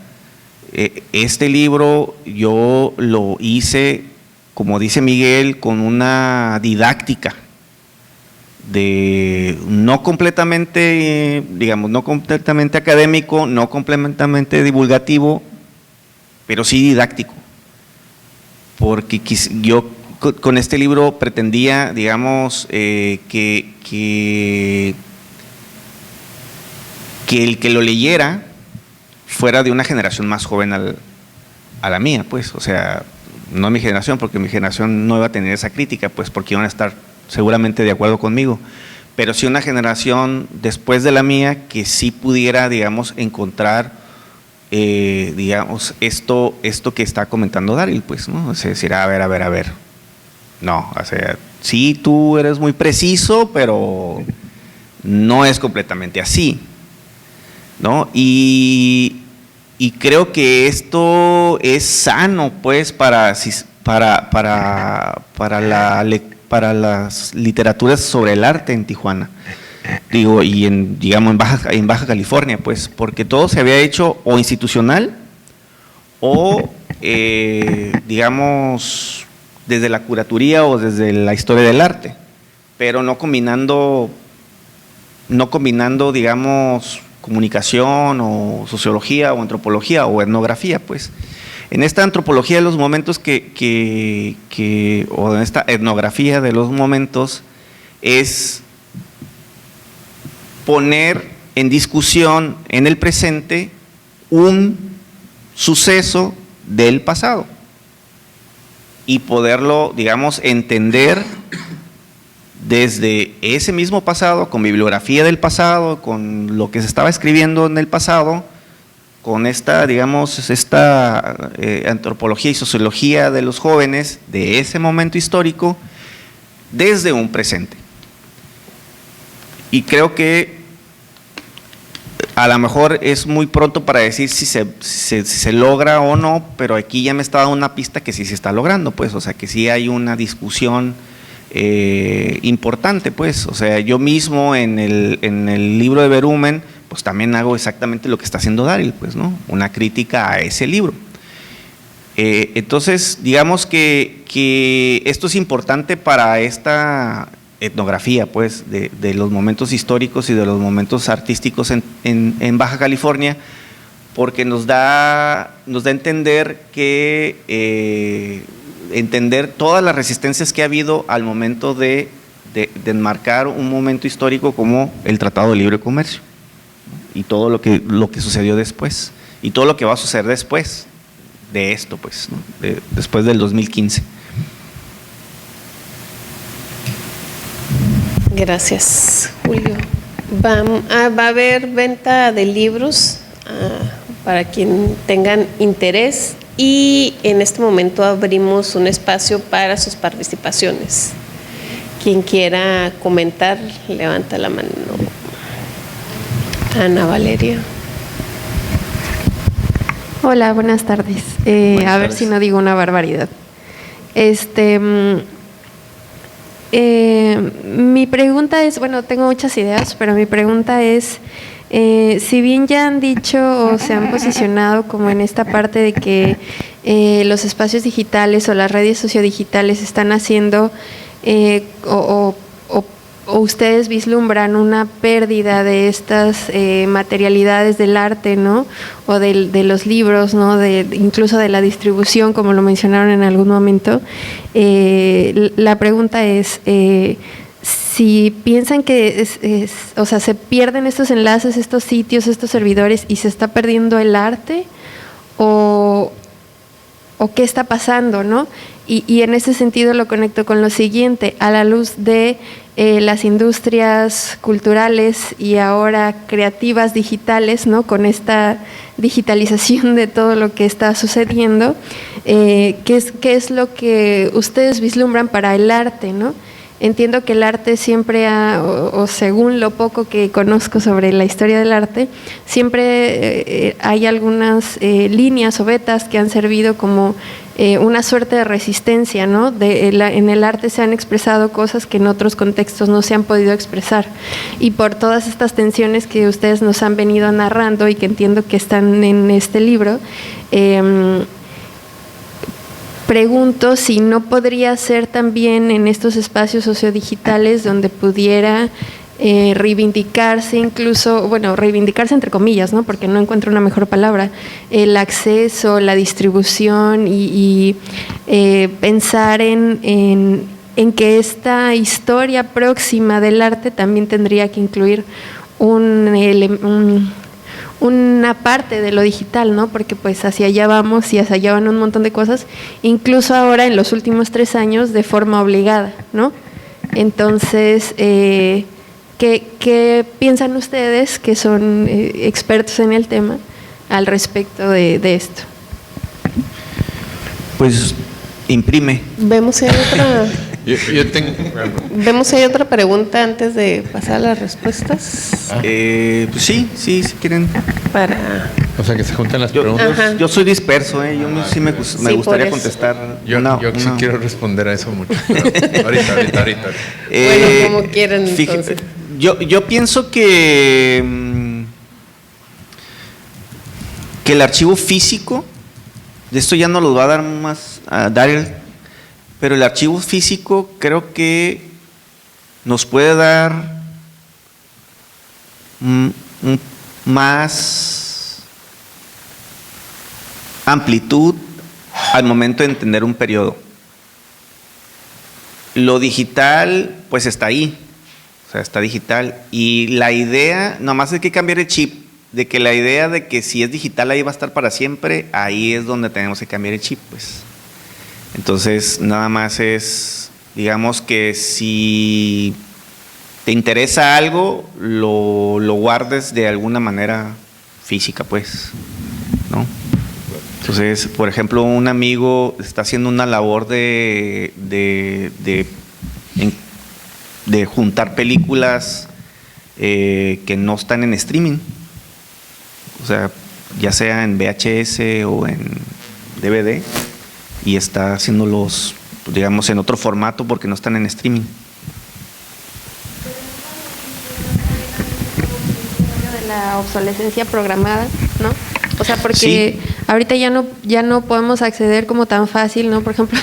este libro yo lo hice, como dice Miguel, con una didáctica no completamente, digamos, no completamente académico, no completamente divulgativo, pero sí didáctico, porque yo con este libro pretendía, digamos, que el que lo leyera fuera de una generación más joven a la mía, pues, o sea, no mi generación, porque mi generación no iba a tener esa crítica, pues, porque iban a estar seguramente de acuerdo conmigo, pero sí una generación después de la mía que sí pudiera, digamos, encontrar, digamos, esto que está comentando Daryl, pues, ¿no? O sea, decir, a ver, no, o sea, sí, tú eres muy preciso, pero no es completamente así, ¿no? Y creo que esto es sano, pues, para las literaturas sobre el arte en Tijuana, digo, y digamos en Baja California, pues, porque todo se había hecho o institucional o, digamos, desde la curatoría o desde la historia del arte, pero no combinando, digamos, comunicación o sociología o antropología o etnografía, pues. En esta antropología de los momentos o en esta etnografía de los momentos es poner en discusión en el presente un suceso del pasado y poderlo, digamos, entender desde ese mismo pasado, con bibliografía del pasado, con lo que se estaba escribiendo en el pasado, con esta, digamos, antropología y sociología de los jóvenes de ese momento histórico, desde un presente. Y creo que a lo mejor es muy pronto para decir si se logra o no, pero aquí ya me está dando una pista que sí se está logrando, pues, o sea, que sí hay una discusión importante, pues, o sea, yo mismo en el libro de Berumen, pues también hago exactamente lo que está haciendo Daryl, pues, ¿no? Una crítica a ese libro. Entonces, digamos que esto es importante para esta etnografía, pues, de los momentos históricos y de los momentos artísticos en Baja California, porque nos da a entender entender todas las resistencias que ha habido al momento de enmarcar un momento histórico como el Tratado de Libre Comercio y todo lo que sucedió después y todo lo que va a suceder después de esto, pues, ¿no? Después del 2015. Gracias, Julio. Va a haber venta de libros para quien tengan interés y en este momento abrimos un espacio para sus participaciones. Quien quiera comentar, levanta la mano. Ana Valeria. Hola, buenas tardes. A ver si no digo una barbaridad. Mi pregunta es, bueno, tengo muchas ideas, pero mi pregunta es, si bien ya han dicho o se han posicionado como en esta parte de que los espacios digitales o las redes sociodigitales están haciendo o ustedes vislumbran una pérdida de estas materialidades del arte, ¿no? O de los libros, ¿no? Incluso de la distribución, como lo mencionaron en algún momento. La pregunta es, si piensan que o sea, se pierden estos enlaces, estos sitios, estos servidores y se está perdiendo el arte, o qué está pasando, ¿no? Y en ese sentido lo conecto con lo siguiente, a la luz de las industrias culturales y ahora creativas digitales, ¿no? Con esta digitalización de todo lo que está sucediendo, ¿qué es lo que ustedes vislumbran para el arte, ¿no? Entiendo que el arte siempre o según lo poco que conozco sobre la historia del arte, siempre hay algunas líneas o vetas que han servido como una suerte de resistencia, ¿no? En el arte se han expresado cosas que en otros contextos no se han podido expresar. Y por todas estas tensiones que ustedes nos han venido narrando y que entiendo que están en este libro, pregunto si no podría ser también en estos espacios sociodigitales donde pudiera reivindicarse incluso, bueno, reivindicarse entre comillas, ¿no? Porque no encuentro una mejor palabra, el acceso, la distribución y pensar en que esta historia próxima del arte también tendría que incluir una parte de lo digital, ¿no? Porque pues hacia allá vamos y hacia allá van un montón de cosas, incluso ahora en los últimos 3 años de forma obligada, ¿no? Entonces, ¿qué piensan ustedes, que son expertos en el tema, al respecto de esto? Pues imprime. Vemos si hay otra, Yo tengo... vemos si hay otra pregunta antes de pasar a las respuestas. Pues sí, si quieren. Para O sea, que se juntan las Yo, preguntas. Ajá. yo soy disperso, yo sí me por gustaría eso. contestar. Yo sí quiero responder a eso mucho. Pero ahorita. Bueno, como quieran, entonces. Yo pienso que el archivo físico, de esto ya no lo va a dar más a Daryl, pero el archivo físico creo que nos puede dar más amplitud al momento de entender un periodo. Lo digital, pues está ahí, o sea, está digital. Y la idea, nomás hay que cambiar el chip, de que la idea de que si es digital ahí va a estar para siempre, ahí es donde tenemos que cambiar el chip, pues. Entonces, nada más es, digamos que si te interesa algo, lo guardes de alguna manera física, pues, ¿no? Entonces, por ejemplo, un amigo está haciendo una labor de juntar películas que no están en streaming, o sea, ya sea en VHS o en DVD, y está haciéndolos, digamos, en otro formato porque no están en streaming. De la obsolescencia programada, ¿no? O sea, porque Sí. ahorita ya no podemos acceder como tan fácil, ¿no? Por ejemplo,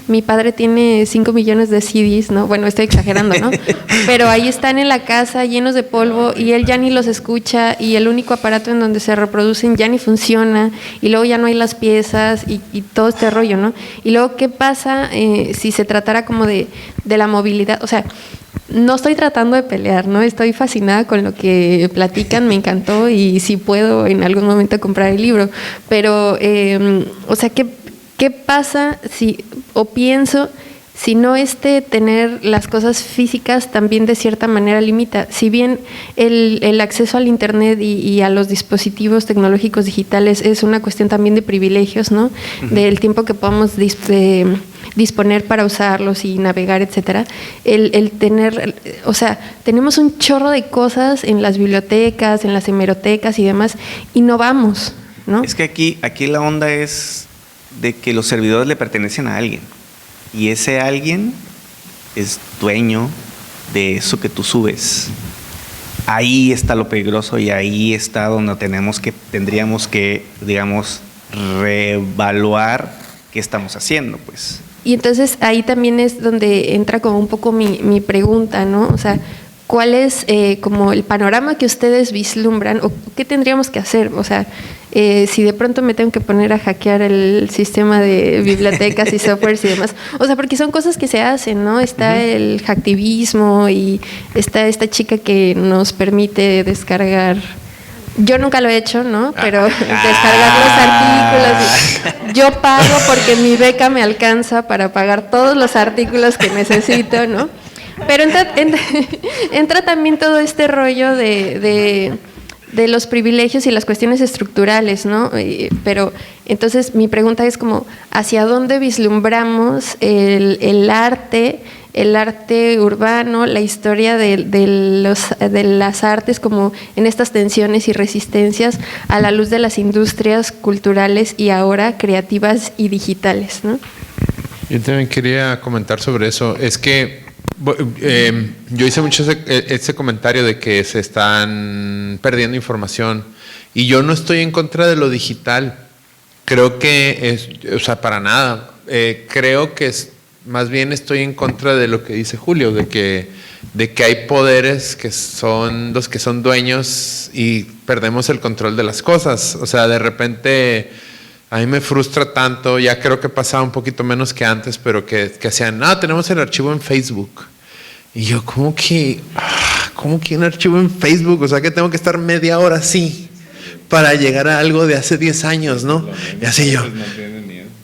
mi padre tiene 5 millones de CDs, ¿no? Bueno, estoy exagerando, ¿no? Pero ahí están en la casa llenos de polvo y él ya ni los escucha, y el único aparato en donde se reproducen ya ni funciona, y luego ya no hay las piezas y todo este rollo, ¿no? Y luego, ¿qué pasa si se tratara como de la movilidad? O sea, no estoy tratando de pelear, ¿no? Estoy fascinada con lo que platican, me encantó, y si puedo en algún momento comprar el libro. Pero, o sea, ¿qué pasa si, o pienso, si no tener las cosas físicas también de cierta manera limita? Si bien el acceso al Internet y a los dispositivos tecnológicos digitales es una cuestión también de privilegios, ¿no? Uh-huh. Del tiempo que podamos disponer para usarlos y navegar, etcétera, el tener, o sea, tenemos un chorro de cosas en las bibliotecas, en las hemerotecas y demás, y no vamos, ¿no? Es que aquí la onda es de que los servidores le pertenecen a alguien, y ese alguien es dueño de eso que tú subes. Ahí está lo peligroso, y ahí está donde tendríamos que, digamos, reevaluar qué estamos haciendo, pues. Y entonces ahí también es donde entra como un poco mi pregunta, ¿no? O sea, ¿cuál es como el panorama que ustedes vislumbran, o qué tendríamos que hacer? O sea, si de pronto me tengo que poner a hackear el sistema de bibliotecas y softwares y demás. O sea, porque son cosas que se hacen, ¿no? Está el hacktivismo, y está esta chica que nos permite descargar. Yo nunca lo he hecho, ¿no? Pero descargar los artículos. Yo pago porque mi beca me alcanza para pagar todos los artículos que necesito, ¿no? Pero entra también todo este rollo de los privilegios y las cuestiones estructurales, ¿no? Pero entonces mi pregunta es como, ¿hacia dónde vislumbramos el arte urbano, la historia de las artes, como en estas tensiones y resistencias a la luz de las industrias culturales y ahora creativas y digitales, ¿no? Yo también quería comentar sobre eso. Es que yo hice mucho ese comentario de que se están perdiendo información, y yo no estoy en contra de lo digital. Creo que o sea, para nada. Creo que más bien estoy en contra de lo que dice Julio, de que de que hay poderes que son los que son dueños y perdemos el control de las cosas. O sea, de repente a mí me frustra tanto, ya creo que pasaba un poquito menos que antes, pero que hacían, tenemos el archivo en Facebook. Y yo, ¿cómo que un archivo en Facebook? O sea, que tengo que estar media hora así para llegar a algo de hace 10 años, ¿no? Y así yo.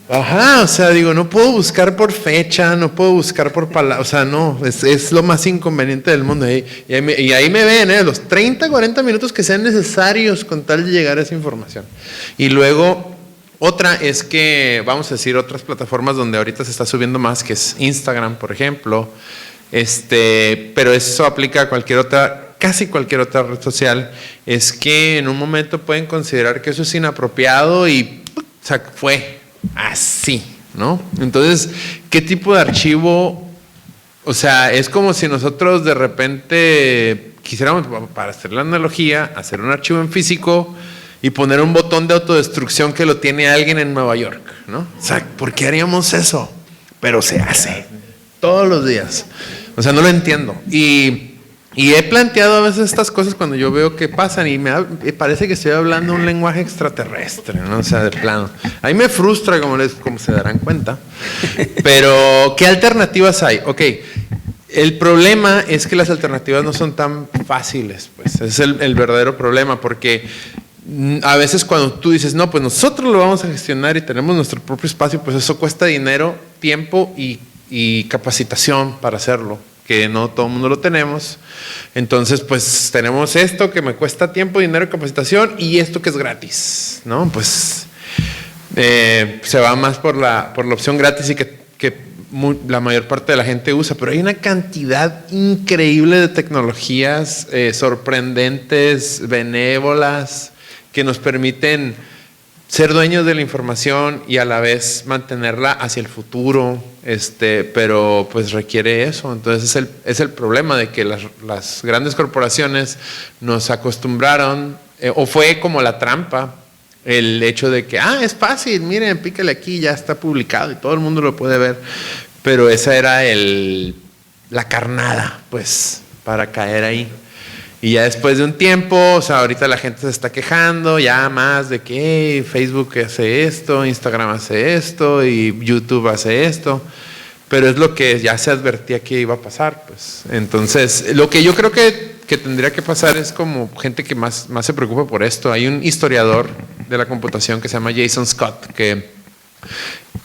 Ajá, o sea, digo, no puedo buscar por fecha, no puedo buscar por palabra, o sea, no, es lo más inconveniente del mundo. Y ahí me ven, los 30, 40 minutos que sean necesarios con tal de llegar a esa información. Y luego, otra es que, vamos a decir, otras plataformas donde ahorita se está subiendo más, que es Instagram, por ejemplo, pero eso aplica a casi cualquier otra red social, es que en un momento pueden considerar que eso es inapropiado y, o sea, fue así, ¿no? Entonces, ¿qué tipo de archivo? O sea, es como si nosotros de repente quisiéramos, para hacer la analogía, hacer un archivo en físico y poner un botón de autodestrucción que lo tiene alguien en Nueva York, ¿no? O sea, ¿por qué haríamos eso? Pero se hace todos los días. O sea, no lo entiendo. Y he planteado a veces estas cosas cuando yo veo que pasan y me parece que estoy hablando un lenguaje extraterrestre, ¿no? O sea, de plano. A mí me frustra, como se darán cuenta. Pero, ¿qué alternativas hay? Ok, el problema es que las alternativas no son tan fáciles, pues. Ese es el verdadero problema, porque a veces cuando tú dices, no, pues nosotros lo vamos a gestionar y tenemos nuestro propio espacio, pues eso cuesta dinero, tiempo y capacitación para hacerlo, que no todo el mundo lo tenemos. Entonces, pues tenemos esto que me cuesta tiempo, dinero y capacitación, y esto que es gratis, ¿no? Pues se va más por la opción gratis y que la mayor parte de la gente usa, pero hay una cantidad increíble de tecnologías sorprendentes, benévolas, que nos permiten ser dueños de la información y a la vez mantenerla hacia el futuro, pero pues requiere eso. Entonces es el problema de que las grandes corporaciones nos acostumbraron, o fue como la trampa, el hecho de que, es fácil, miren, pícale aquí, ya está publicado y todo el mundo lo puede ver. Pero esa era la carnada, pues, para caer ahí. Y ya después de un tiempo, o sea, ahorita la gente se está quejando ya más de que Facebook hace esto, Instagram hace esto y YouTube hace esto, pero es lo que ya se advertía que iba a pasar, pues. Entonces, lo que yo creo que tendría que pasar es como gente que más se preocupa por esto. Hay un historiador de la computación que se llama Jason Scott, que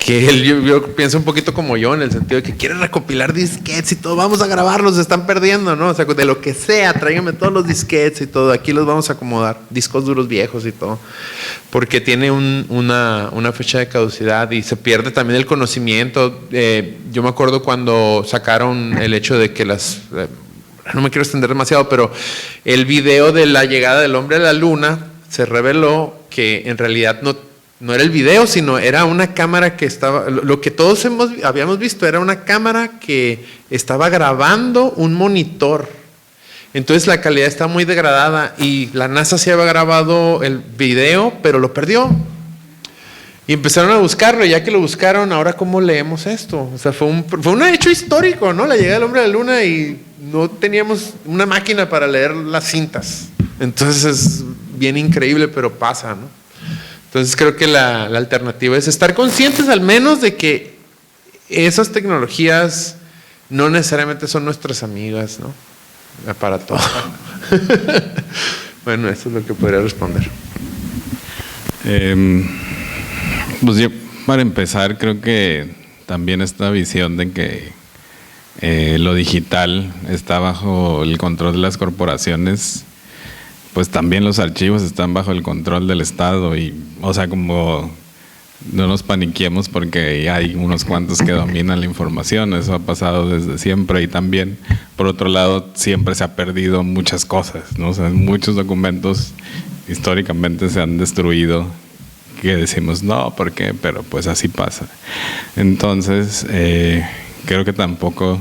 yo pienso un poquito como yo, en el sentido de que quiere recopilar disquetes y todo, vamos a grabarlos, se están perdiendo, ¿no? O sea, de lo que sea, tráigame todos los disquetes y todo, aquí los vamos a acomodar, discos duros viejos y todo, porque tiene una fecha de caducidad y se pierde también el conocimiento. Yo me acuerdo cuando sacaron el hecho de que no me quiero extender demasiado, pero el video de la llegada del hombre a la luna se reveló que en realidad no era el video, sino era una cámara que estaba, lo que todos habíamos visto era una cámara que estaba grabando un monitor. Entonces la calidad está muy degradada y la NASA se había grabado el video, pero lo perdió. Y empezaron a buscarlo, y ya que lo buscaron, ahora ¿cómo leemos esto? O sea, fue un hecho histórico, ¿no? La llegada del hombre a la luna y no teníamos una máquina para leer las cintas. Entonces es bien increíble, pero pasa, ¿no? Entonces creo que la alternativa es estar conscientes al menos de que esas tecnologías no necesariamente son nuestras amigas, ¿no? Para todo. Bueno, eso es lo que podría responder. Pues yo, para empezar, creo que también esta visión de que lo digital está bajo el control de las corporaciones, pues también los archivos están bajo el control del Estado y, o sea, como no nos paniquemos porque hay unos cuantos que dominan la información, eso ha pasado desde siempre y también, por otro lado, siempre se ha perdido muchas cosas, ¿no? O sea, muchos documentos históricamente se han destruido que decimos, no, ¿por qué? Pero pues así pasa. Entonces, creo que tampoco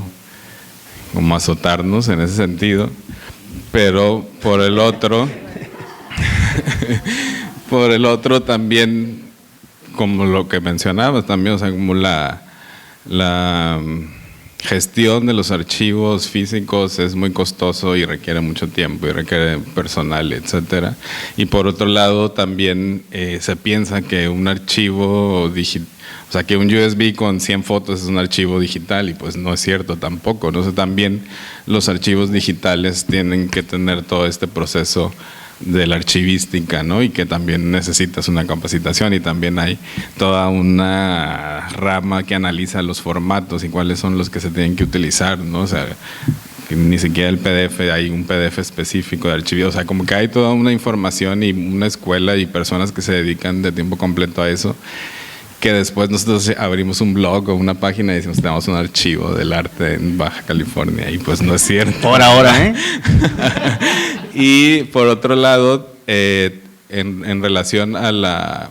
como azotarnos en ese sentido. Pero por el otro también, como lo que mencionabas también, o sea, como la gestión de los archivos físicos es muy costoso y requiere mucho tiempo y requiere personal, etcétera. Y por otro lado también se piensa que un archivo digital, o sea, que un USB con 100 fotos es un archivo digital, y pues no es cierto tampoco, ¿no? O sea, también los archivos digitales tienen que tener todo este proceso de la archivística, ¿no? Y que también necesitas una capacitación, y también hay toda una rama que analiza los formatos y cuáles son los que se tienen que utilizar, ¿no? O sea, que ni siquiera el PDF, hay un PDF específico de archivo, o sea, como que hay toda una información y una escuela y personas que se dedican de tiempo completo a eso, que después nosotros abrimos un blog o una página y decimos tenemos un archivo del arte en Baja California, y pues no es cierto. Por ahora, ¿eh? Y por otro lado, en relación a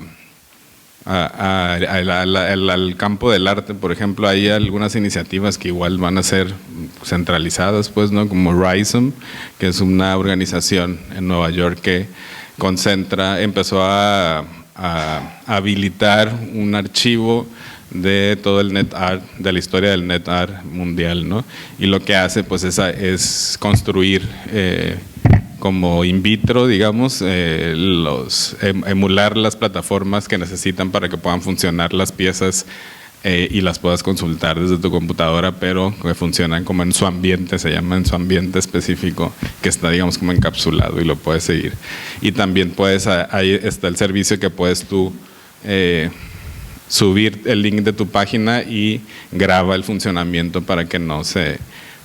al campo del arte, por ejemplo, hay algunas iniciativas que igual van a ser centralizadas, pues, ¿no? Como RISM, que es una organización en Nueva York que empezó a habilitar un archivo de todo el net art, de la historia del net art mundial, ¿no? Y lo que hace pues es construir como in vitro, digamos, emular las plataformas que necesitan para que puedan funcionar las piezas y las puedas consultar desde tu computadora, pero que funcionan como en su ambiente, se llama en su ambiente específico, que está, digamos, como encapsulado, y lo puedes seguir. Y también ahí está el servicio que puedes tú subir el link de tu página y graba el funcionamiento para que no se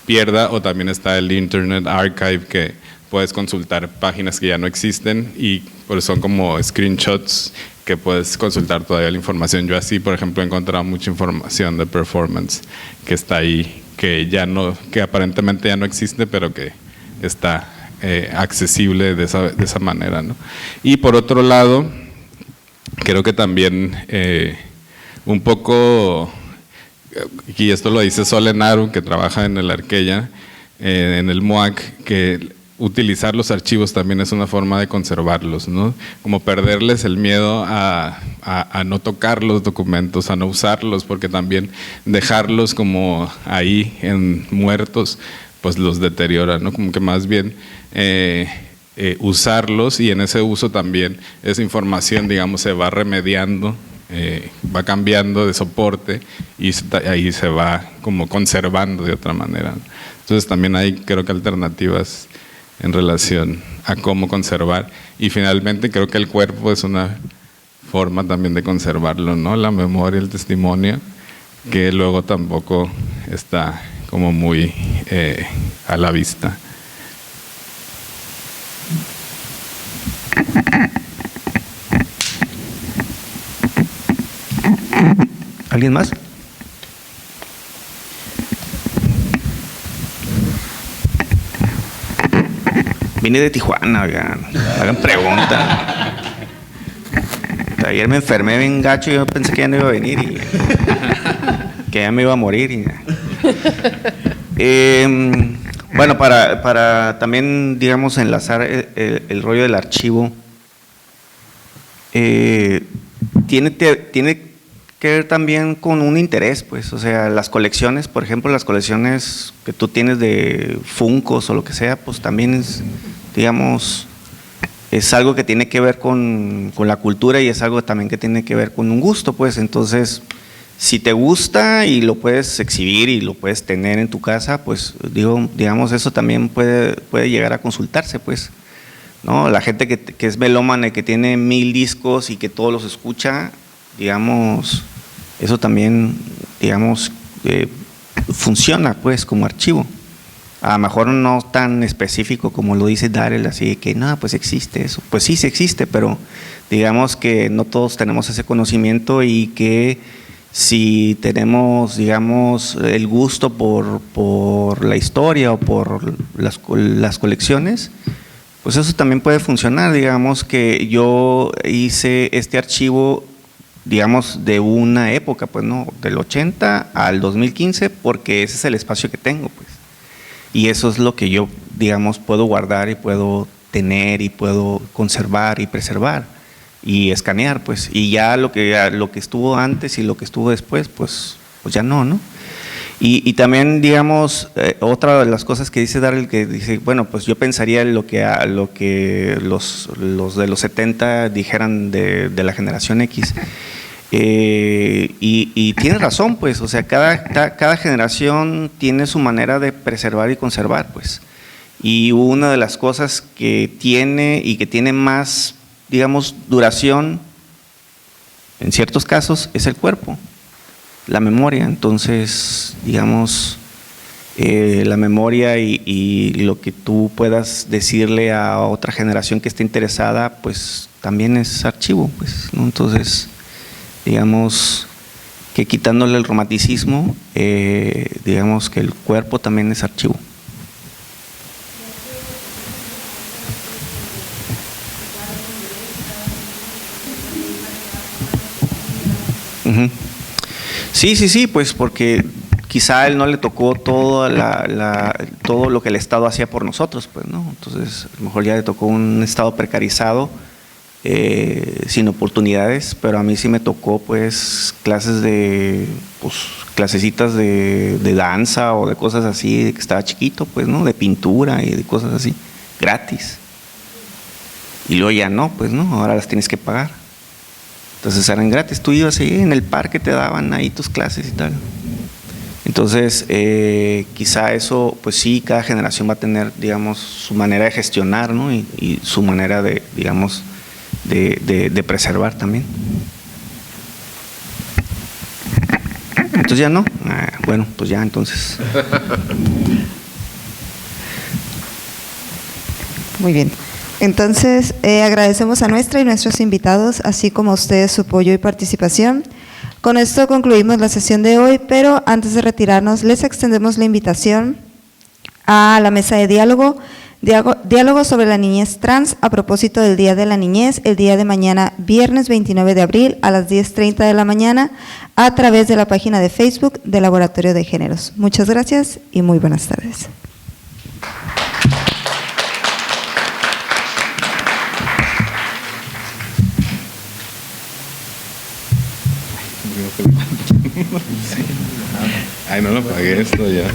pierda, o también está el Internet Archive, que puedes consultar páginas que ya no existen y pues son como screenshots que puedes consultar todavía la información. Yo así, por ejemplo, he encontrado mucha información de performance que está ahí, que aparentemente ya no existe, pero que está accesible de esa manera, ¿no? Y por otro lado, creo que también un poco, y esto lo dice Solenaru, que trabaja en el Arqueya, en el MOAC, que utilizar los archivos también es una forma de conservarlos, ¿no? Como perderles el miedo a no tocar los documentos, a no usarlos, porque también dejarlos como ahí en muertos, pues los deteriora, ¿no? Como que más bien usarlos, y en ese uso también esa información, digamos, se va remediando, va cambiando de soporte, y ahí se va como conservando de otra manera. Entonces también hay, creo que, alternativas en relación a cómo conservar, y finalmente creo que el cuerpo es una forma también de conservarlo, ¿no? La memoria, el testimonio, que luego tampoco está como muy a la vista. ¿Alguien más? Vine de Tijuana, oigan. Hagan preguntas. Ayer me enfermé bien gacho y yo pensé que ya no iba a venir y que ya me iba a morir. Bueno, para también, digamos, enlazar el rollo del archivo, tiene que ver también con un interés, pues, o sea, las colecciones, por ejemplo, las colecciones que tú tienes de Funkos o lo que sea, pues también es, digamos, es algo que tiene que ver con la cultura, y es algo también que tiene que ver con un gusto, pues. Entonces, si te gusta y lo puedes exhibir y lo puedes tener en tu casa, pues, digamos, eso también puede llegar a consultarse, pues, ¿no? La gente que es melómana y que tiene 1000 discos y que todos los escucha, digamos, eso también, digamos, funciona, pues, como archivo. A lo mejor no tan específico como lo dice Darrell, así que no, pues existe eso. Pues sí, sí existe, pero digamos que no todos tenemos ese conocimiento, y que si tenemos, digamos, el gusto por la historia o por las colecciones, pues eso también puede funcionar. Digamos que yo hice este archivo, digamos, de una época, pues, ¿no? Del 80 al 2015, porque ese es el espacio que tengo, pues. Y eso es lo que yo, digamos, puedo guardar y puedo tener y puedo conservar y preservar y escanear, pues. Y ya lo que estuvo antes y lo que estuvo después, pues ya no, ¿no? Y también, digamos, otra de las cosas que dice Darrell, que dice, bueno, pues yo pensaría lo que los de los 70 dijeran de la generación X. Y tiene razón, pues, o sea, cada generación tiene su manera de preservar y conservar, pues. Y una de las cosas que tiene más, digamos, duración, en ciertos casos, es el cuerpo, la memoria. Entonces, digamos, la memoria y lo que tú puedas decirle a otra generación que esté interesada, pues también es archivo, pues, ¿no? Entonces, digamos que quitándole el romanticismo, digamos que el cuerpo también es archivo. Sí, pues porque quizá a él no le tocó todo lo que el Estado hacía por nosotros, pues, ¿no? Entonces, a lo mejor ya le tocó un Estado precarizado, sin oportunidades, pero a mí sí me tocó, pues, clasecitas de danza o de cosas así, de que estaba chiquito, pues, ¿no? De pintura y de cosas así, gratis. Y luego ya no, pues, ¿no? Ahora las tienes que pagar. Entonces eran gratis, tú ibas ahí en el parque, te daban ahí tus clases y tal. Entonces, quizá eso, pues sí, cada generación va a tener, digamos, su manera de gestionar, ¿no? Y su manera de, digamos, de preservar también. Entonces ya no, bueno, pues ya entonces. Muy bien. Entonces, agradecemos a nuestra y nuestros invitados, así como a ustedes su apoyo y participación. Con esto concluimos la sesión de hoy, pero antes de retirarnos, les extendemos la invitación a la mesa de diálogo sobre la niñez trans a propósito del Día de la Niñez, el día de mañana, viernes 29 de abril a las 10:30 de la mañana, a través de la página de Facebook del Laboratorio de Géneros. Muchas gracias y muy buenas tardes. Ay, no lo pagué esto ya.